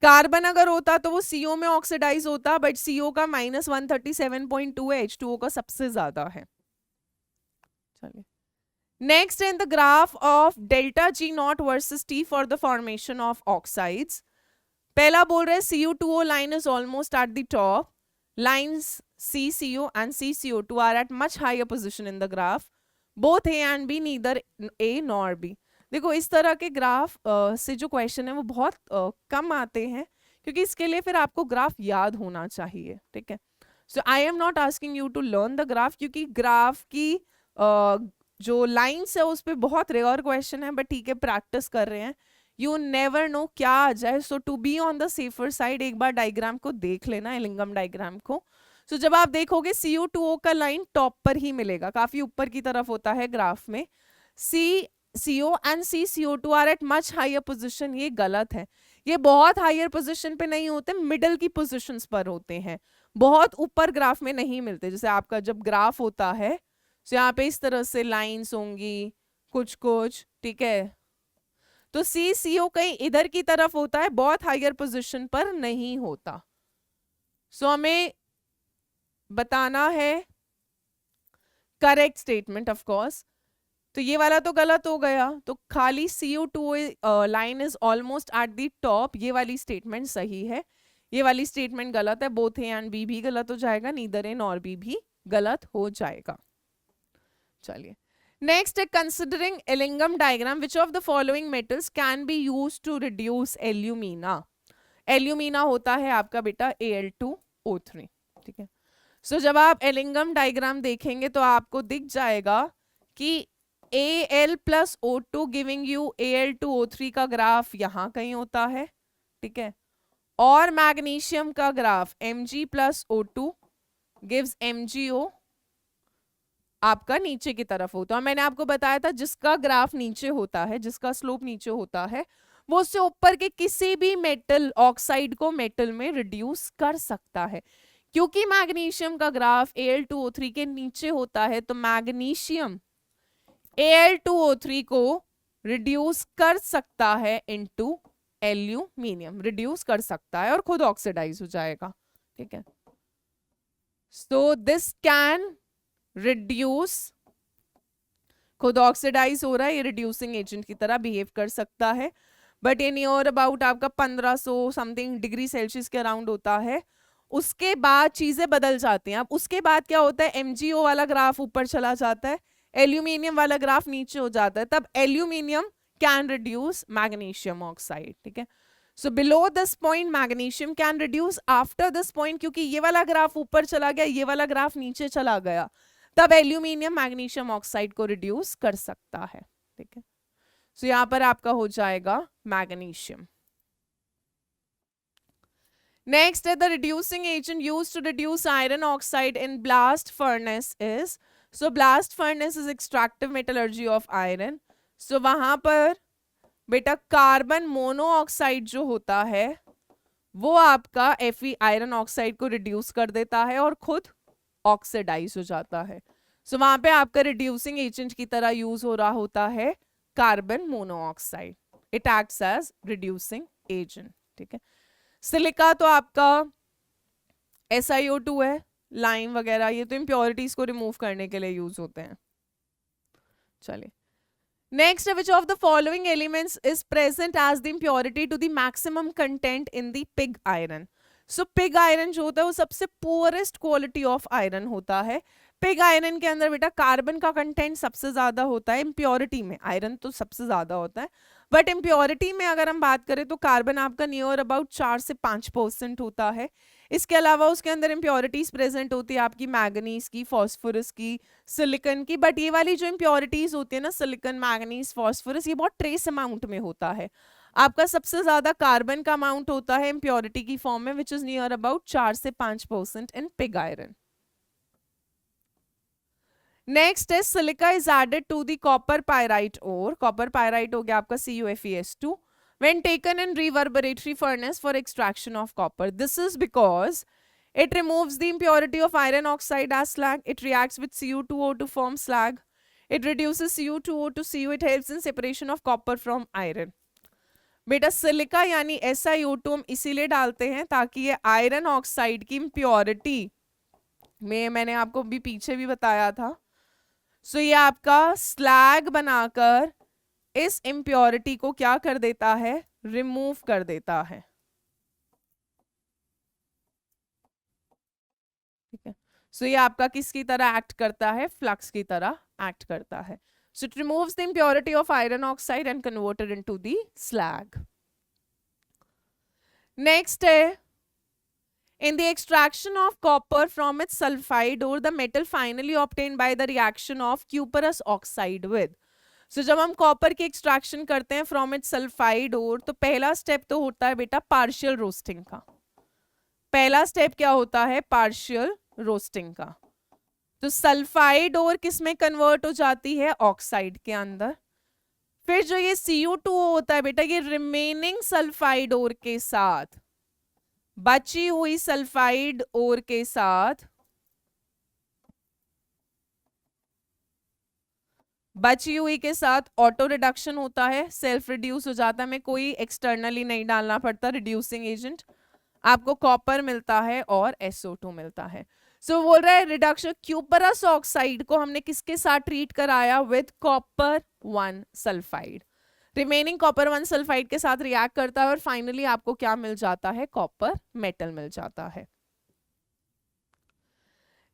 S1: कार्बन अगर होता तो वो CO में ऑक्सीडाइज होता, बट CO का -137.2 है, H2O का सबसे ज्यादा है। चलिए next in the graph of delta G not versus T for the formation of oxides. पहला बोल रहे Cu2O line is almost at the top. Lines CCO and CCO2 are at much higher position in the graph. Both A and B, neither A nor B. देखो इस तरह के graph से जो question है वो बहुत कम आते हैं, क्योंकि इसके लिए फिर आपको ग्राफ याद होना चाहिए, ठीक है। So I am not asking you to learn the graph, क्योंकि ग्राफ की जो लाइन्स है उस पर बहुत रेयर क्वेश्चन है, बट ठीक है प्रैक्टिस कर रहे हैं, यू नेवर नो क्या आ जाए। So to be on the safer side एक बार डायग्राम को देख लेना, एलिंगम डायग्राम को। सो जब आप देखोगे Cu2O का लाइन टॉप पर ही मिलेगा, काफी ऊपर की तरफ होता है ग्राफ में। CCO and CCO2 are at much higher position, ये गलत है, ये बहुत हायर पोजिशन पे नहीं होते, मिडल की पोजिशंस पर होते हैं, बहुत ऊपर ग्राफ में नहीं मिलते। जैसे आपका जब ग्राफ होता है तो यहाँ पे इस तरह से लाइंस होंगी कुछ कुछ, ठीक है, तो CCO कहीं इधर की तरफ होता है, बहुत हायर पोजीशन पर नहीं होता। सो हमें बताना है करेक्ट स्टेटमेंट ऑफ कोर्स। तो ये वाला तो गलत हो गया, तो खाली CO2 line is almost at the top, ये वाली स्टेटमेंट सही है, ये वाली स्टेटमेंट गलत है, बोथ ए एंड बी भी गलत हो जाएगा, नीदर ए नॉर बी भी गलत हो जाएगा। चलिए नेक्स्ट है considering Ellingham diagram which of the following metals can be used to reduce alumina. Alumina होता है आपका बेटा Al2O3, ठीक है। सो जब आप एलिंगम डायग्राम देखेंगे तो आपको दिख जाएगा कि Al plus O2 giving you Al2O3 का ग्राफ यहाँ कहीं होता है, ठीक है, और मैग्नीशियम का graph Mg plus O2 gives MgO आपका नीचे की तरफ होता है। मैंने आपको बताया था जिसका ग्राफ नीचे होता है, जिसका स्लोप नीचे होता है, वो उससे ऊपर के किसी भी मेटल ऑक्साइड को मेटल में रिड्यूस कर सकता है। क्योंकि मैग्नीशियम का ग्राफ Al2O3 के नीचे होता है, तो मैग्नीशियम Al2O3 को रिड्यूस कर सकता है इनटू एल्यूमिनियम, रिड्यूस कर सकता है और खुद ऑक्सीडाइज हो जाएगा, ठीक है। सो दिस कैन रिड्यूस, खुद ऑक्सीडाइज हो रहा है, ये रिड्यूसिंग एजेंट की तरह बिहेव कर सकता है, बट ये नियर अबाउट आपका 1500 समथिंग डिग्री सेल्सियस के अराउंड होता है। उसके बाद चीजें बदल जाती हैं। अब उसके बाद क्या होता है, MgO वाला ग्राफ ऊपर चला जाता है, एल्यूमिनियम वाला ग्राफ नीचे हो जाता है, तब aluminium can reduce magnesium oxide, ठीक है। So below this point magnesium can reduce, after this point क्योंकि ये वाला ग्राफ ऊपर चला गया, ये वाला ग्राफ नीचे चला गया, तब एल्यूमिनियम मैग्नीशियम ऑक्साइड को रिड्यूस कर सकता है, ठीक है। सो यहां पर आपका हो जाएगा मैग्नीशियम। नेक्स्ट है the reducing agent used to reduce iron oxide in blast furnace is, so blast furnace is extractive metallurgy of iron. So वहां पर बेटा कार्बन मोनोऑक्साइड जो होता है वो आपका Fe आयरन ऑक्साइड को रिड्यूस कर देता है और खुद ऑक्सीडाइज हो जाता है। सो वहां पे आपका रिड्यूसिंग एजेंट की तरह यूज हो रहा होता है carbon monoxide, it acts as reducing agent, ठीक है। सिलिका तो आपका SiO2 है, लाइम वगैरह ये तो इम्प्योरिटीज को रिमूव करने के लिए यूज होते हैं। चलिए next, which of the following elements is present as the impurity to the maximum content in the pig iron? So pig iron जो होता है वो सबसे poorest quality of iron होता है। पिग आयरन के अंदर बेटा कार्बन का कंटेंट सबसे ज्यादा होता है इम्प्योरिटी में, आयरन तो सबसे ज्यादा होता है, बट इम्प्योरिटी में अगर हम बात करें तो कार्बन आपका नियर अबाउट 4 से 5% होता है। इसके अलावा उसके अंदर इम्प्योरिटीज प्रेजेंट होती है आपकी मैग्नीज की, फॉस्फोरस की, सिलिकन की, बट ये वाली जो इम्प्योरिटीज होती है ना, सिलिकन, मैग्नीज, फॉस्फोरस, ये बहुत ट्रेस अमाउंट में होता है। आपका सबसे ज्यादा कार्बन का अमाउंट होता है इम्प्योरिटी की फॉर्म में, विच इज नियर अबाउट 4 से 5% इन पिग आयरन। नेक्स्ट है silica is added to the copper pyrite ore, copper pyrite हो गया आपका CuFeS2 when taken in reverberatory furnace for extraction of copper. This is because it removes the impurity of iron oxide as slag. It reacts with Cu2O to form slag. It reduces Cu2O to Cu. It helps in separation of copper from iron. बेटा silica यानी SiO2 हम इसीलिए डालते हैं ताकि ये iron oxide की impurity में, मैंने आपको भी पीछे भी बताया था, सो ये आपका स्लैग बनाकर इस इम्प्योरिटी को क्या कर देता है, रिमूव कर देता है, ठीक है। सो ये आपका किसकी तरह एक्ट करता है, फ्लक्स की तरह एक्ट करता है। So it removes the impurity of iron oxide and converted into the slag. Next है in the extraction of copper from its sulfide ore, the metal finally obtained by the reaction of cuprous oxide with. So जब हम copper की extraction करते हैं from it sulphide ओर, तो पहला step तो होता है बेटा पार्शियल रोस्टिंग का। पहला स्टेप क्या होता है, पार्शियल रोस्टिंग का। तो सल्फाइड ओर किस में कन्वर्ट हो जाती है, ऑक्साइड के अंदर। फिर जो ये Cu2O होता है बेटा, ये रिमेनिंग सल्फाइड ओर के साथ, बची हुई सल्फाइड ओर के साथ, बची हुई के साथ ऑटो रिडक्शन होता है, सेल्फ रिड्यूस हो जाता है, हमें कोई एक्सटर्नली नहीं डालना पड़ता रिड्यूसिंग एजेंट, आपको कॉपर मिलता है और SO2 मिलता है। सो बोल रहा है रिडक्शन, क्यूपरस ऑक्साइड को हमने किसके साथ ट्रीट कराया, with copper 1 sulphide. Remaining copper 1 sulphide के साथ रिएक्ट करता है और फाइनली आपको क्या मिल जाता है, कॉपर मेटल मिल जाता है।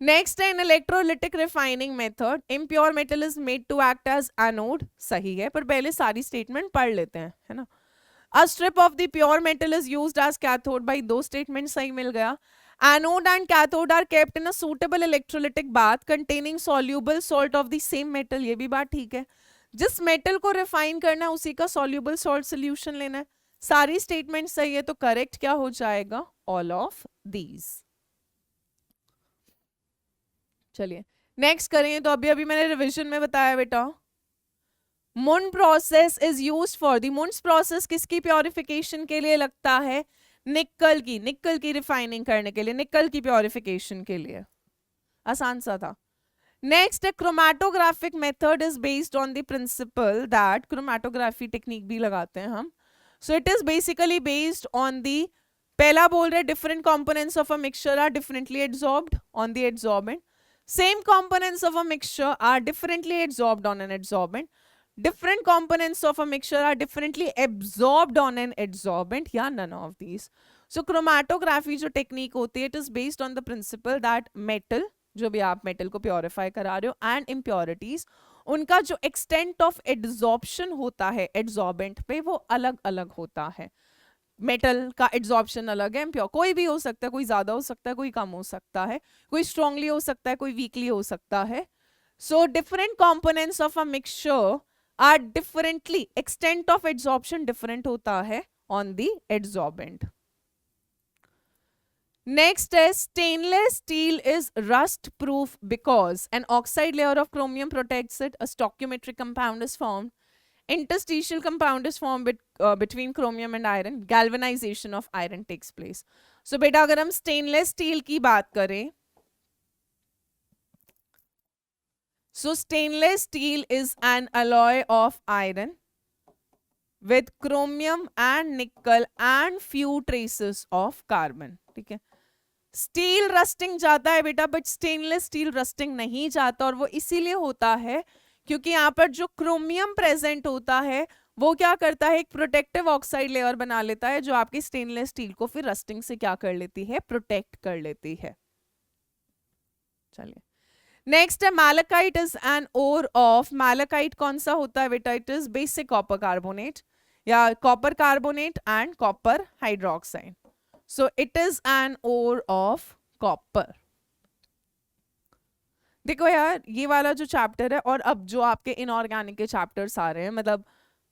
S1: नेक्स्ट है in electrolytic refining method impure metal is made to act as anode. सही है, पर पहले सारी स्टेटमेंट पढ़ लेते हैं, है ना। A strip of the pure metal is used as cathode, भाई दो स्टेटमेंट सही मिल गया। Anode and cathode are kept in a suitable electrolytic bath containing soluble salt of the same metal, ये भी बात ठीक है। जिस मेटल को रिफाइन करना है उसी का soluble salt solution लेना है। सारी स्टेटमेंट सही है, तो करेक्ट क्या हो जाएगा, ऑल ऑफ दीज। चलिए नेक्स्ट करें, तो अभी अभी मैंने रिविजन में बताया बेटा, Mond process is used for the, Mond's process किसकी प्योरिफिकेशन के लिए लगता है, निकल की रिफाइनिंग करने के लिए, निकल की प्योरिफिकेशन के लिए। आसान सा था। Next, chromatographic method is based on the principle that, chromatography technique भी लगाते हैं हम। So it is basically based on the, पहला बोल रहे different components of a mixture are differently adsorbed on the adsorbent, same components of a mixture are differently adsorbed on an adsorbent, different components of a mixture are differently absorbed on an adsorbent, या none of these. So chromatography जो technique होती है, it is based on the principle that metal, जो भी आप metal को purify करा रहे हो, and impurities, उनका जो एक्सटेंट ऑफ एड्सॉर्प्शन होता है एड्सॉर्बेंट पे वो अलग अलग होता है। मेटल का एड्सॉर्प्शन अलग है, प्योर कोई भी हो सकता है, कोई ज्यादा हो सकता है, कोई कम हो सकता है, कोई स्ट्रांगली हो सकता है, कोई वीकली हो सकता है। So different components of a mixture are differently, extent of adsorption different होता है ऑन द एड्सॉर्बेंट। नेक्स्ट है stainless steel is rust proof because an oxide layer of chromium protects it, a stoichiometric compound is formed, interstitial compound is formed between chromium and iron, galvanization of iron takes place. So बेटा अगर हम stainless steel की बात करें, so stainless steel is an alloy of iron with chromium and nickel and few traces of carbon, ठीक है। Steel rusting जाता है बेटा, बट स्टेनलेस स्टील रस्टिंग नहीं जाता, और वो इसीलिए होता है क्योंकि यहाँ पर जो क्रोमियम प्रेजेंट होता है वो क्या करता है, एक प्रोटेक्टिव ऑक्साइड लेयर बना लेता है जो आपकी स्टेनलेस स्टील को फिर रस्टिंग से क्या कर लेती है, प्रोटेक्ट कर लेती है। चलिए नेक्स्ट है malachite is an ore of, malachite कौन सा होता है बेटा, it is basic copper carbonate या copper carbonate and copper hydroxide, so it is an ore of copper. देखो यार ये वाला जो चैप्टर है और अब जो आपके इनऑर्गेनिक के चैप्टर्स आ रहे हैं, मतलब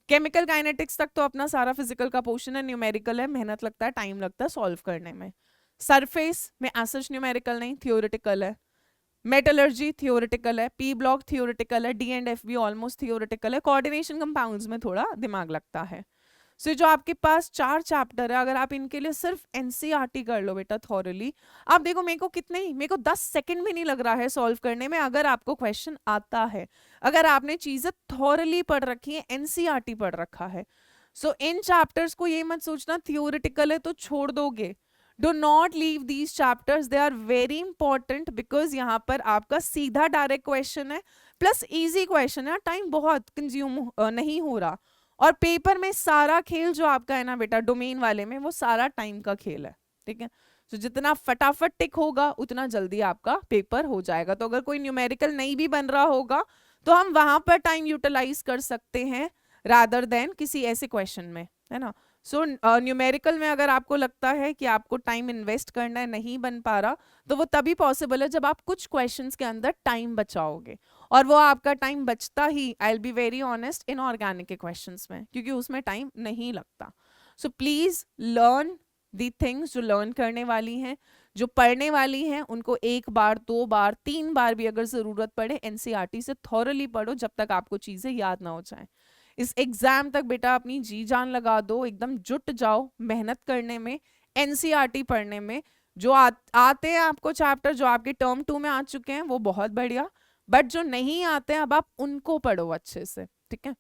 S1: केमिकल काइनेटिक्स तक तो अपना सारा फिजिकल का पोर्शन है, न्यूमेरिकल है, मेहनत लगता है, टाइम लगता है सॉल्व करने में। सरफेस में एसच न्यूमेरिकल नहीं, थियोरेटिकल है। मेटलर्जी थियोरेटिकल है, पी ब्लॉक थियोरेटिकल है, डी एंड एफ भी ऑलमोस्ट थियोरेटिकल है, कोऑर्डिनेशन कंपाउंड्स में थोड़ा दिमाग लगता है। सो जो आपके पास 4 चैप्टर है, अगर आप इनके लिए सिर्फ एनसीईआरटी कर लो बेटा थॉरली, आप देखो मेरे को 10 सेकंड भी नहीं लग रहा है सॉल्व करने में, अगर आपको क्वेश्चन आता है, अगर आपने चीजें थॉरली पढ़ रखी है, एनसीईआरटी पढ़ रखा है। सो इन चैप्टर्स को ये मत सोचना थियोरेटिकल है तो छोड़ दोगे, do not leave these chapters, they are very important, because यहाँ पर आपका सीधा डायरेक्ट क्वेश्चन है, प्लस इजी क्वेश्चन है, टाइम बहुत कंज्यूम नहीं हो रहा, और पेपर में सारा खेल जो आपका है ना बेटा डोमेन वाले में, वो सारा टाइम का खेल है, ठीक है। तो जितना फटाफट टिक होगा उतना जल्दी आपका पेपर हो जाएगा। तो अगर कोई न्यूमेरिकल नहीं भी बन रहा होगा तो हम वहां पर टाइम यूटिलाइज कर सकते हैं रादर देन किसी ऐसे क्वेश्चन में, है ना। सो न्यूमेरिकल में अगर आपको लगता है कि आपको टाइम इन्वेस्ट करना है, नहीं बन पा रहा, तो वो तभी पॉसिबल है जब आप कुछ क्वेश्चंस के अंदर टाइम बचाओगे, और वो आपका टाइम बचता ही, I will be very honest, inorganic के क्वेश्चंस में, क्योंकि उसमें टाइम नहीं लगता। So please learn the things जो लर्न करने वाली हैं, जो पढ़ने वाली हैं, उनको 1 बार 2 बार 3 बार भी अगर जरूरत पड़े एनसीईआरटी से थॉरली पढ़ो, जब तक आपको चीजें याद ना हो जाए। इस एग्जाम तक बेटा अपनी जी जान लगा दो, एकदम जुट जाओ मेहनत करने में, एनसीईआरटी पढ़ने में। जो आते हैं आपको चैप्टर जो आपके टर्म 2 में आ चुके हैं वो बहुत बढ़िया, बट जो नहीं आते हैं अब आप उनको पढ़ो अच्छे से, ठीक है।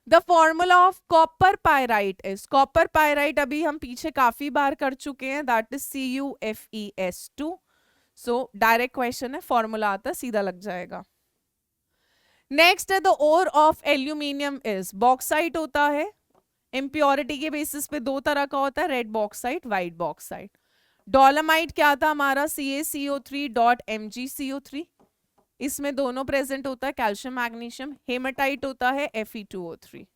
S1: The formula of copper pyrite is, copper pyrite अभी हम पीछे काफी बार कर चुके हैं, that is CuFeS2। So direct question है, फॉर्मूला आता है, सीधा लग जाएगा। नेक्स्ट है the ore of aluminium is, bauxite होता है, इम्प्योरिटी के बेसिस पे दो तरह का होता है, red bauxite, white bauxite. Dolomite क्या था हमारा, CaCO3.MgCO3, इसमें दोनों प्रेजेंट होता है, कैल्शियम मैग्नीशियम। हेमाटाइट होता है Fe2O3।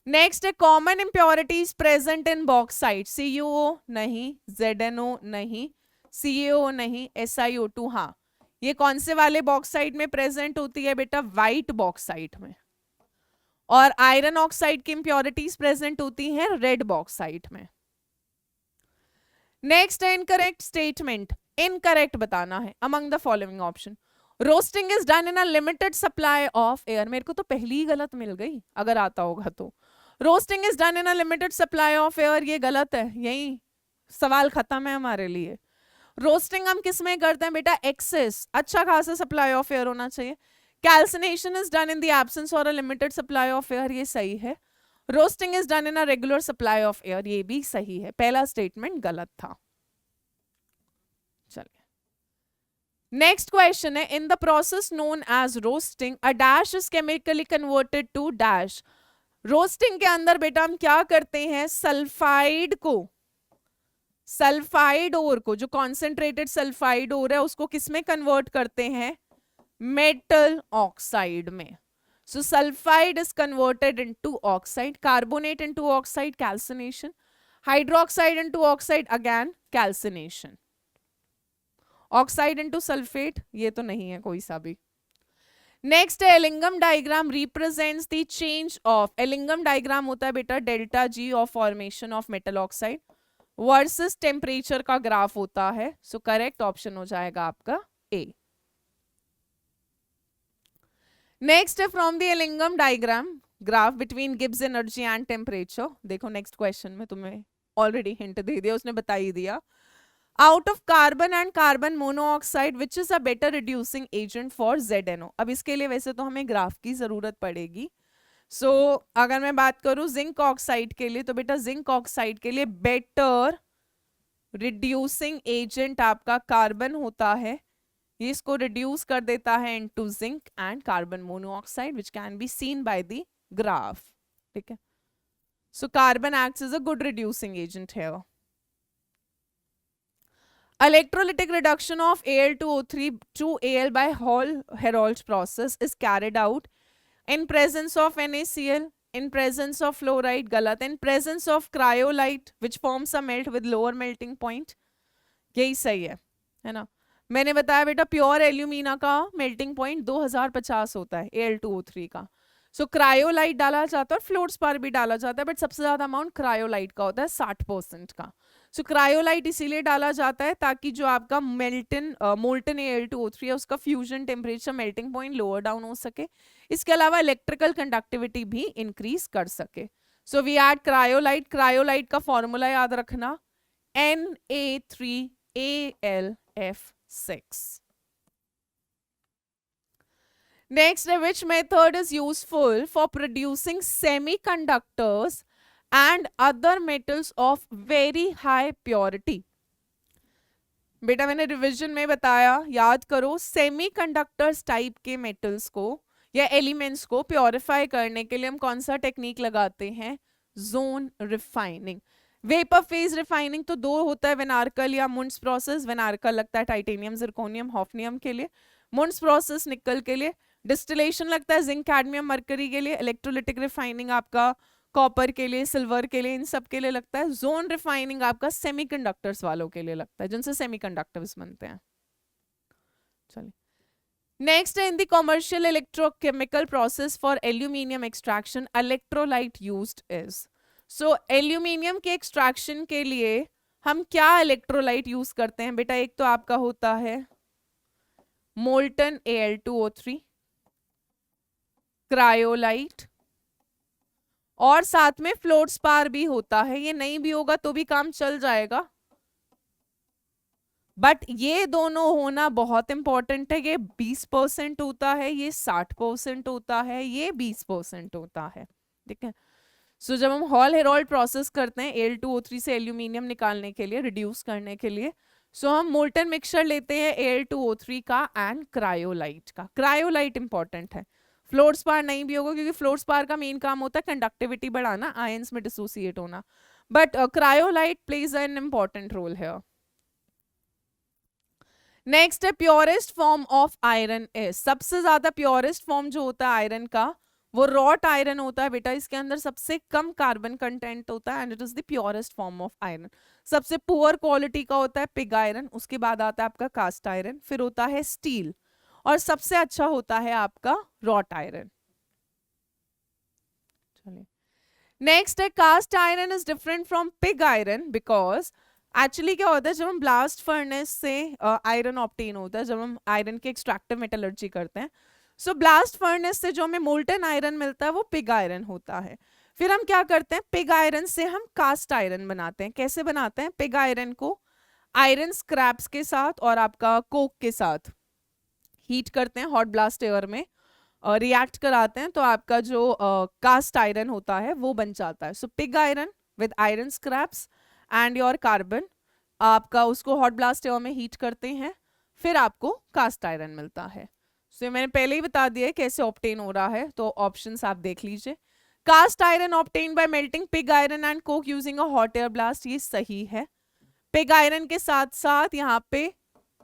S1: नेक्स्ट है common impurities present in bauxite, CuO नहीं, ZnO नहीं, CaO नहीं, SiO2 हाँ। ये कौन से वाले बॉक्साइट में प्रेजेंट होती है बेटा, व्हाइट बॉक्साइट में। और आयरन ऑक्साइड की इंप्योरिटीज प्रेजेंट होती हैं रेड बॉक्साइट में। नेक्स्ट है इनकरेक्ट स्टेटमेंट, इनकरेक्ट बताना है among the following option. Roasting is done in a limited supply of air, मेरे को तो पहली ही गलत मिल गई, अगर आता होगा तो। Roasting is done in a limited supply of air, ये गलत है, यही सवाल खत्म है हमारे लिए। रोस्टिंग हम किस में करते हैं बेटा, एक्सेस, अच्छा खासा सप्लाई ऑफ एयर होना चाहिए। Calcination is done in the absence or a limited supply of air, ये सही है। Roasting is done in a regular supply of air, ये भी सही है, पहला स्टेटमेंट गलत था। चलिए नेक्स्ट क्वेश्चन है, in the process known as roasting a dash is chemically converted to dash. Roasting के अंदर बेटा हम क्या करते हैं, सल्फाइड को, सल्फाइड ओर को, जो कॉन्सेंट्रेटेड सल्फाइड ओर है उसको किस में कन्वर्ट करते हैं, मेटल ऑक्साइड में। So sulfide is converted into oxide, carbonate into oxide, calcination, hydroxide into oxide, again calcination, oxide into sulfate, ये तो नहीं है कोई सा भी। नेक्स्ट है Ellingham diagram represents the change of, Ellingham diagram होता है बेटा delta G of formation of metal oxide versus temperature का ग्राफ होता है। सो करेक्ट ऑप्शन हो जाएगा आपका ए। नेक्स्ट है from the Ellingham diagram graph between Gibbs energy and temperature. देखो नेक्स्ट क्वेश्चन में तुम्हें ऑलरेडी हिंट दे दिया, उसने बता ही दिया। Out of carbon and carbon monoxide which is a better reducing agent for ZnO। अब इसके लिए वैसे तो हमें ग्राफ की जरूरत पड़ेगी। सो अगर मैं बात करूं जिंक ऑक्साइड के लिए, तो बेटा जिंक ऑक्साइड के लिए बेटर रिड्यूसिंग एजेंट आपका कार्बन होता है, ये इसको रिड्यूस कर देता है into zinc and carbon monoxide which can be seen by the graph. ठीक है, so carbon acts as a good reducing agent here. Electrolytic reduction of Al2O3 to Al by Hall-Heroult process is carried out in presence of NaCl, in presence of fluoride, गलत, in presence of cryolite which forms a melt with lower melting point, यही सही है ना। मैंने बताया बेटा pure alumina का melting point 2050 होता है Al2O3 का। सो क्रायोलाइट डाला जाता है और फ्लोर्सपार भी डाला जाता है, बट सबसे ज्यादा अमाउंट क्रायोलाइट का होता है 60% का। सो क्रायोलाइट इसीलिए डाला जाता है ताकि जो आपका मोल्टन Al2O3 है उसका fusion temperature melting point lower down हो सके, इसके अलावा इलेक्ट्रिकल कंडक्टिविटी भी इंक्रीज कर सके। So we add cryolite, cryolite का फॉर्मूला याद रखना Na3Al(F)6। Next, which method is useful for producing semiconductors and other metals of very high purity? बेटा मैंने रिवीजन में बताया, याद करो, सेमीकंडक्टर्स टाइप के मेटल्स को या एलिमेंट्स को प्योरीफाई करने के लिए हम कौन सा टेक्निक लगाते हैं, zone refining. Vapour phase refining तो दो होता है, वेनार्कल या मुंड्स प्रोसेस। वेनार्कल लगता है टाइटेनियम, जिरकोनियम, हॉफनियम के लिए, मुंड्स प्रोसेस निकल के लिए। डिस्टिलेशन लगता है जिंक, कैडमियम, मरकरी के लिए। इलेक्ट्रोलिटिक रिफाइनिंग आपका कॉपर के लिए, सिल्वर के लिए, इन सब के लिए लगता है। जोन रिफाइनिंग आपका सेमीकंडक्टर्स वालों के लिए लगता है, जिनसे सेमीकंडक्टर्स बनते हैं। चलिए नेक्स्ट है, in the commercial electrochemical process for aluminium extraction electrolyte used is. So aluminium के एक्सट्रैक्शन के लिए हम क्या इलेक्ट्रोलाइट यूज करते हैं बेटा, एक तो आपका होता है मोल्टन Al2O3, क्रायोलाइट, और साथ में फ्लोर्सपार भी होता है। ये नहीं भी होगा तो भी काम चल जाएगा, बट ये दोनों होना बहुत इंपॉर्टेंट है। ये 20% होता है, ये 60% होता है, ये 20% होता है। ठीक है, सो जब हम हॉल हेरोल्ड प्रोसेस करते हैं Al2O3 से एल्यूमिनियम निकालने के लिए, रिड्यूस करने के लिए, सो हम मोल्टन मिक्सचर लेते हैं Al2O3 का एंड क्रायोलाइट का। क्रायोलाइट इंपॉर्टेंट है, फ्लोर स्पार नहीं भी होगा क्योंकि फ्लोर स्पार का मेन काम होता है कंडक्टिविटी बढ़ाना, आयंस में डिसोसिएट होना, but cryolite plays an important role है। नेक्स्ट है purest form of iron is, सबसे ज्यादा प्योरेस्ट फॉर्म जो होता है आयरन का वो रॉट आयरन होता है बेटा, इसके अंदर सबसे कम कार्बन कंटेंट होता है and it is the purest form of iron. सबसे पुअर क्वालिटी का होता है पिग आयरन, उसके बाद आता है आपका कास्ट आयरन, फिर होता है स्टील, और सबसे अच्छा होता है आपका रॉट आयरन। चलिए नेक्स्ट है cast iron is different from pig iron because actually क्या होता है जब हम ब्लास्ट फर्नेस से आयरन ऑब्टेन होता है, जब हम आयरन की एक्सट्रैक्टिव मेटलर्जी करते हैं, सो ब्लास्ट फर्नेस से जो हमें मोल्टन आयरन मिलता है वो पिग आयरन होता है। फिर हम क्या करते हैं, पिग आयरन से हम कास्ट आयरन बनाते हैं। कैसे बनाते हैं, पिग आयरन को आयरन स्क्रैप्स के साथ और आपका कोक के साथ हीट करते हैं हॉट ब्लास्ट एयर में, रिएक्ट कराते हैं, तो आपका जो कास्ट आयरन होता है वो बन जाता है। So pig iron with iron scraps and your carbon, आपका उसको हॉट ब्लास्ट एयर में हीट करते हैं, फिर आपको कास्ट आयरन मिलता है। सो मैंने पहले ही बता दिया है कैसे ऑब्टेन हो रहा है, तो ऑप्शंस आप देख लीजिए। Cast iron obtain by melting pig iron and coke using a hot air blast, ये सही है। पिग आयरन के साथ साथ यहाँ पे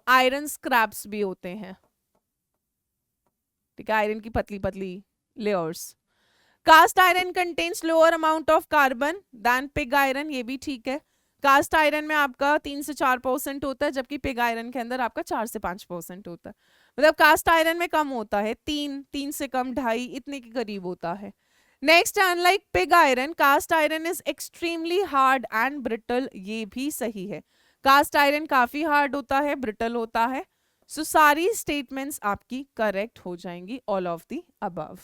S1: आयरन स्क्रैप्स भी होते हैं, ठीक है, आयरन की पतली पतली layers. Cast iron contains lower amount of carbon than pig iron, ये भी ठीक है। कास्ट आयरन में आपका 3 से 4% होता है, जबकि पिग आयरन के अंदर आपका 4 से 5% होता है। मतलब कास्ट आयरन में कम होता है, 3 से कम 2.5 इतने के करीब होता है। Next, unlike pig iron cast iron is extremely hard and brittle, ये भी सही है। कास्ट आयरन काफी हार्ड होता है, ब्रिटल होता है। सो सारी स्टेटमेंट्स आपकी करेक्ट हो जाएंगी, all of the above.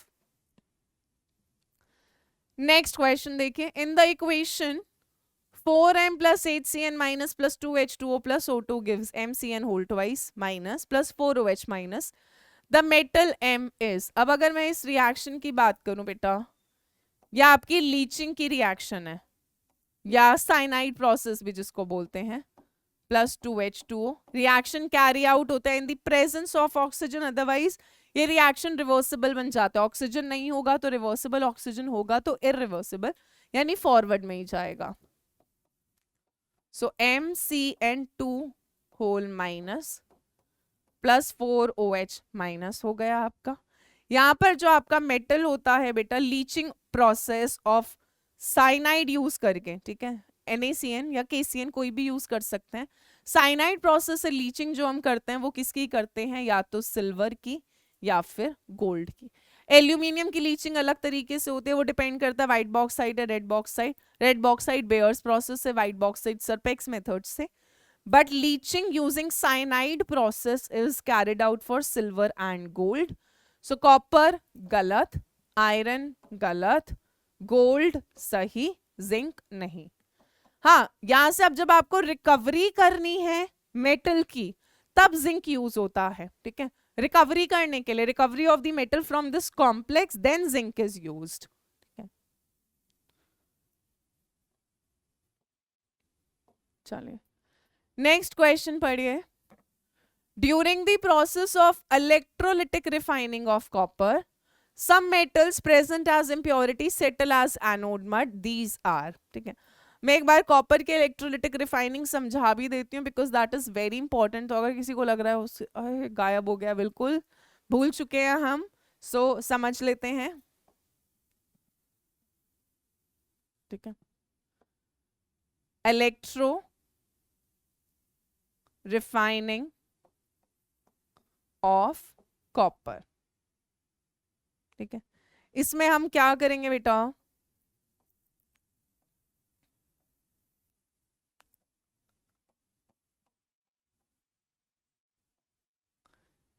S1: Next question देखिए, in the equation 4m plus 8cn minus plus 2h2o plus O2 gives mcn whole twice minus plus 4OH minus the metal M is। अब अगर मैं इस reaction की बात करूं बेटा, या आपकी लीचिंग की रिएक्शन है या साइनाइड प्रोसेस भी जिसको बोलते हैं, plus 2H2O, reaction carry out होता है in the presence of oxygen, otherwise ये रिएक्शन रिवर्सिबल बन जाता है। ऑक्सीजन नहीं होगा तो रिवर्सिबल, ऑक्सीजन होगा तो इरिवर्सिबल, यानी फॉरवर्ड में ही जाएगा। So MCN2 whole minus plus 4OH minus हो गया आपका। यहाँ पर जो आपका मेटल होता है बेटा, leaching process of cyanide use करके, ठीक है, NaCN या KCN कोई भी यूज कर सकते हैं। साइनाइड प्रोसेस से लीचिंग जो हम करते हैं वो किसकी करते हैं, या तो सिल्वर की या फिर गोल्ड की। एल्यूमिनियम की लीचिंग अलग तरीके से होती है, वो डिपेंड करता है व्हाइट बॉक्साइड या red bauxite. Red bauxite bears process से, व्हाइट बॉक्साइड सरपेक्स मेथड से। But leaching using cyanide process is carried out for silver and gold. So copper गलत, आयरन गलत, गोल्ड सही, जिंक नहीं। हाँ, यहां से अब जब आपको रिकवरी करनी है मेटल की तब जिंक यूज होता है, ठीक है, रिकवरी करने के लिए, recovery of the metal from this complex, then zinc is used. चलिए नेक्स्ट क्वेश्चन पढ़िए। During the process of electrolytic refining of copper, some metals present as impurity settle as anode mud, these are, ठीक है। मैं एक बार copper के electrolytic refining समझा भी देती हूँ because that is very important. तो अगर किसी को लग रहा है उससे गायब हो गया, बिल्कुल भूल चुके हैं हम, सो समझ लेते हैं, ठीक है। इलेक्ट्रो रिफाइनिंग ऑफ कॉपर, ठीक है, इसमें हम क्या करेंगे बेटा,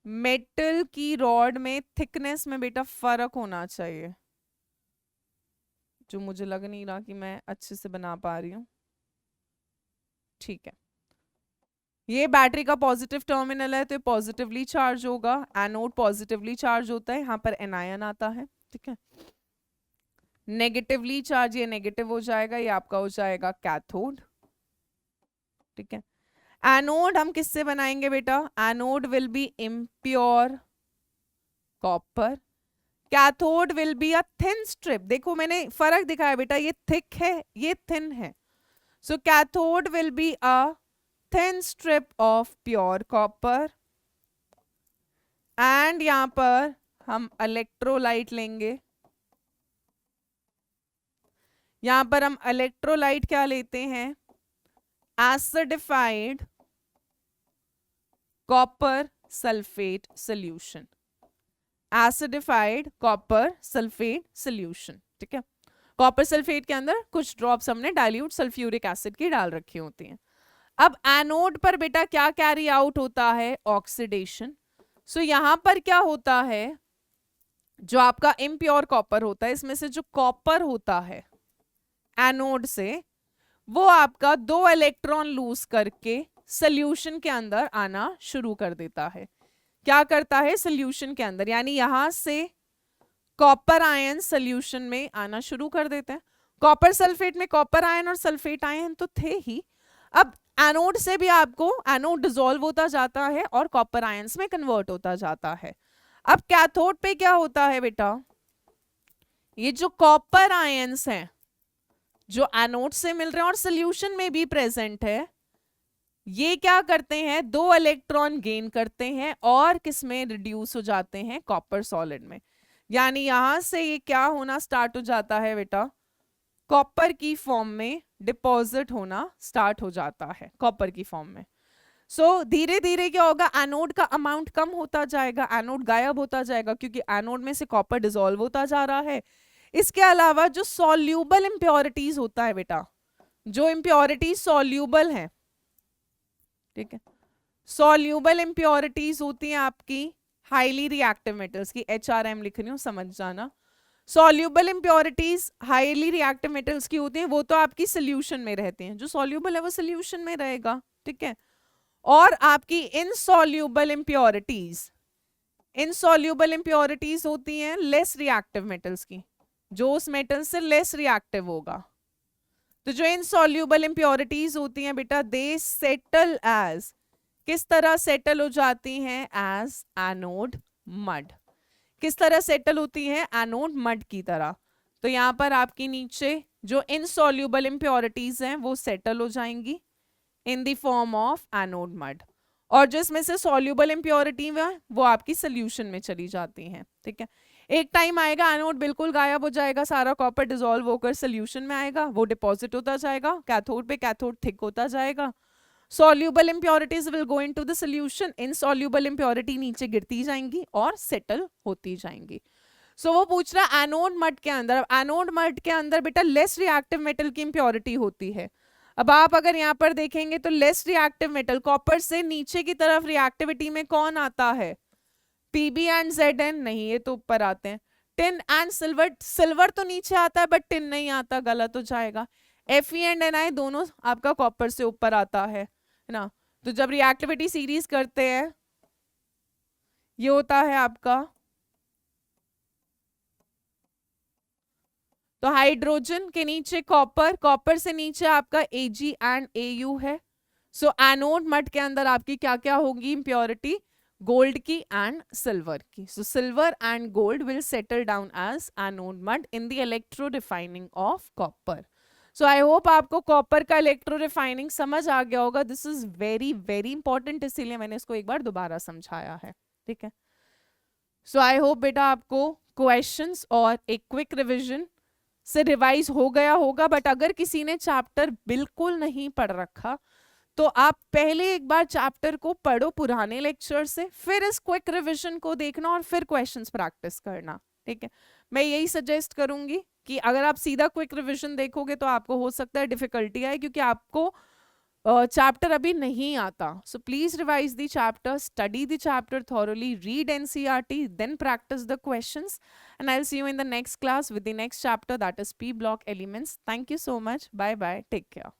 S1: मेटल की रॉड में थिकनेस में बेटा फर्क होना चाहिए, जो मुझे लग नहीं रहा कि मैं अच्छे से बना पा रही हूं, ठीक है। ये बैटरी का पॉजिटिव टर्मिनल है तो पॉजिटिवली चार्ज होगा, एनोड पॉजिटिवली चार्ज होता है, यहाँ पर एनायन आता है, ठीक है। नेगेटिवली चार्ज, ये नेगेटिव हो जाएगा, ये आपका हो जाएगा कैथोड। ठीक है, एनोड हम किससे बनाएंगे बेटा? Anode will be impure copper, cathode will be a thin strip. देखो मैंने फर्क दिखाया बेटा, ये थिक है, ये थिन है। So cathode will be a thin strip of pure copper, and यहां पर हम इलेक्ट्रोलाइट लेंगे। यहां पर हम इलेक्ट्रोलाइट क्या लेते हैं? Acidified copper sulphate solution, acidified copper sulphate solution. ठीक है, कॉपर सल्फेट के अंदर कुछ ड्रॉप्स हमने डाइल्यूट सल्फ्यूरिक एसिड की डाल रखी होती हैं। अब एनोड पर बेटा क्या कैरी आउट होता है? ऑक्सीडेशन। सो यहां पर क्या होता है, जो आपका इम्प्योर कॉपर होता है, इसमें से जो कॉपर होता है एनोड से, वो आपका 2 इलेक्ट्रॉन लूज करके सॉल्यूशन के अंदर आना शुरू कर देता है। क्या करता है? सॉल्यूशन के अंदर, यानी यहां से कॉपर आयन सॉल्यूशन में आना शुरू कर देते हैं। कॉपर सल्फेट में कॉपर आयन और सल्फेट आयन तो थे ही, अब एनोड से भी आपको एनोड डिसॉल्व होता जाता है और कॉपर आयंस में कन्वर्ट होता जाता है। अब कैथोड पे क्या होता है बेटा? ये जो कॉपर आयंस हैं जो एनोड से मिल रहे हैं और सॉल्यूशन में भी प्रेजेंट है, ये क्या करते हैं? 2 इलेक्ट्रॉन गेन करते हैं और किस में रिड्यूस हो जाते हैं? कॉपर सॉलिड में। यानी यहां से ये क्या होना स्टार्ट हो जाता है बेटा? कॉपर की फॉर्म में डिपॉजिट होना स्टार्ट हो जाता है, कॉपर की फॉर्म में। सो धीरे धीरे क्या होगा? एनोड का अमाउंट कम होता जाएगा, एनोड गायब होता जाएगा, क्योंकि एनोड में से कॉपर डिसॉल्व होता जा रहा है। इसके अलावा जो सॉल्यूबल इंप्योरिटीज होता है बेटा, जो इंप्योरिटीज सॉल्यूबल है, ठीक है, सॉल्यूबल इंप्योरिटीज होती हैं आपकी हाईली रिएक्टिव मेटल्स की, HRM लिख रही हूं समझ जाना। Soluble impurities highly reactive metals की होती हैं, वो तो आपकी सोल्यूशन में रहते हैं, जो सॉल्यूबल है वो सोल्यूशन में रहेगा। ठीक है, और आपकी इनसॉल्यूबल इंप्योरिटीज, इनसॉल्यूबल इंप्योरिटीज होती हैं लेस रिएक्टिव मेटल्स की, जो उस मेटल से लेस रिएक्टिव होगा। तो जो इनसॉल्यूबल इंप्योरिटीज होती हैं बेटा, दे सेटल एज, किस तरह सेटल हो जाती हैं? As anode mud. किस तरह सेटल होती है? एनोड मड की तरह। तो यहां पर आपकी नीचे जो इनसॉल्यूबल इंप्योरिटीज हैं वो सेटल हो जाएंगी in the form of anode mud, और जो इसमें से सॉल्यूबल इंप्योरिटी है वो आपकी सोल्यूशन में चली जाती हैं। ठीक है, एक टाइम आएगा एनोड बिल्कुल गायब हो जाएगा, सारा कॉपर डिसॉल्व होकर सोल्यूशन में आएगा, वो डिपॉजिट होता जाएगा कैथोड पे, कैथोड थिक होता जाएगा। Soluble impurities will go into the solution, insoluble impurity नीचे गिरती जाएंगी और सेटल होती जाएंगी। सो वो पूछ रहा एनोड मड के अंदर, एनोड मड के अंदर बेटा लेस रिएक्टिव मेटल की इंप्योरिटी होती है। अब आप अगर यहाँ पर देखेंगे तो लेस रिएक्टिव मेटल, कॉपर से नीचे की तरफ रिएक्टिविटी में कौन आता है? Pb एंड Zn नहीं, ये तो ऊपर आते हैं। टिन एंड सिल्वर, सिल्वर तो नीचे आता है बट टिन नहीं आता, गलत हो जाएगा। Fe एंड Ni दोनों आपका कॉपर से ऊपर आता है ना। तो जब रिएक्टिविटी सीरीज करते हैं ये होता है आपका, तो हाइड्रोजन के नीचे कॉपर, कॉपर से नीचे आपका Ag एंड Au है। सो एनोड मड के अंदर आपकी क्या क्या होगी इंप्योरिटी? गोल्ड की एंड सिल्वर की। So silver and gold will settle down as anode mud in the electro refining of copper. So I hope आपको कॉपर का इलेक्ट्रो रिफाइनिंग समझ आ गया होगा। This is very very important, इसीलिए मैंने इसको एक बार दोबारा समझाया है। ठीक है, सो आई होप बेटा आपको क्वेश्चंस और एक क्विक रिविजन से रिवाइज हो गया होगा। बट अगर किसी ने चैप्टर बिल्कुल नहीं पढ़ रखा तो आप पहले एक बार चैप्टर को पढ़ो पुराने लेक्चर से, फिर इस क्विक रिवीजन को देखना और फिर क्वेश्चंस प्रैक्टिस करना। ठीक है, मैं यही सजेस्ट करूंगी कि अगर आप सीधा क्विक रिवीजन देखोगे तो आपको हो सकता है डिफिकल्टी आए, क्योंकि आपको चैप्टर अभी नहीं आता। So please revise the chapter, study the chapter thoroughly, read NCERT, then practice the questions, and I'll see you in the next class with the next chapter, that is P block elements. Thank you so much. Bye bye. Take care.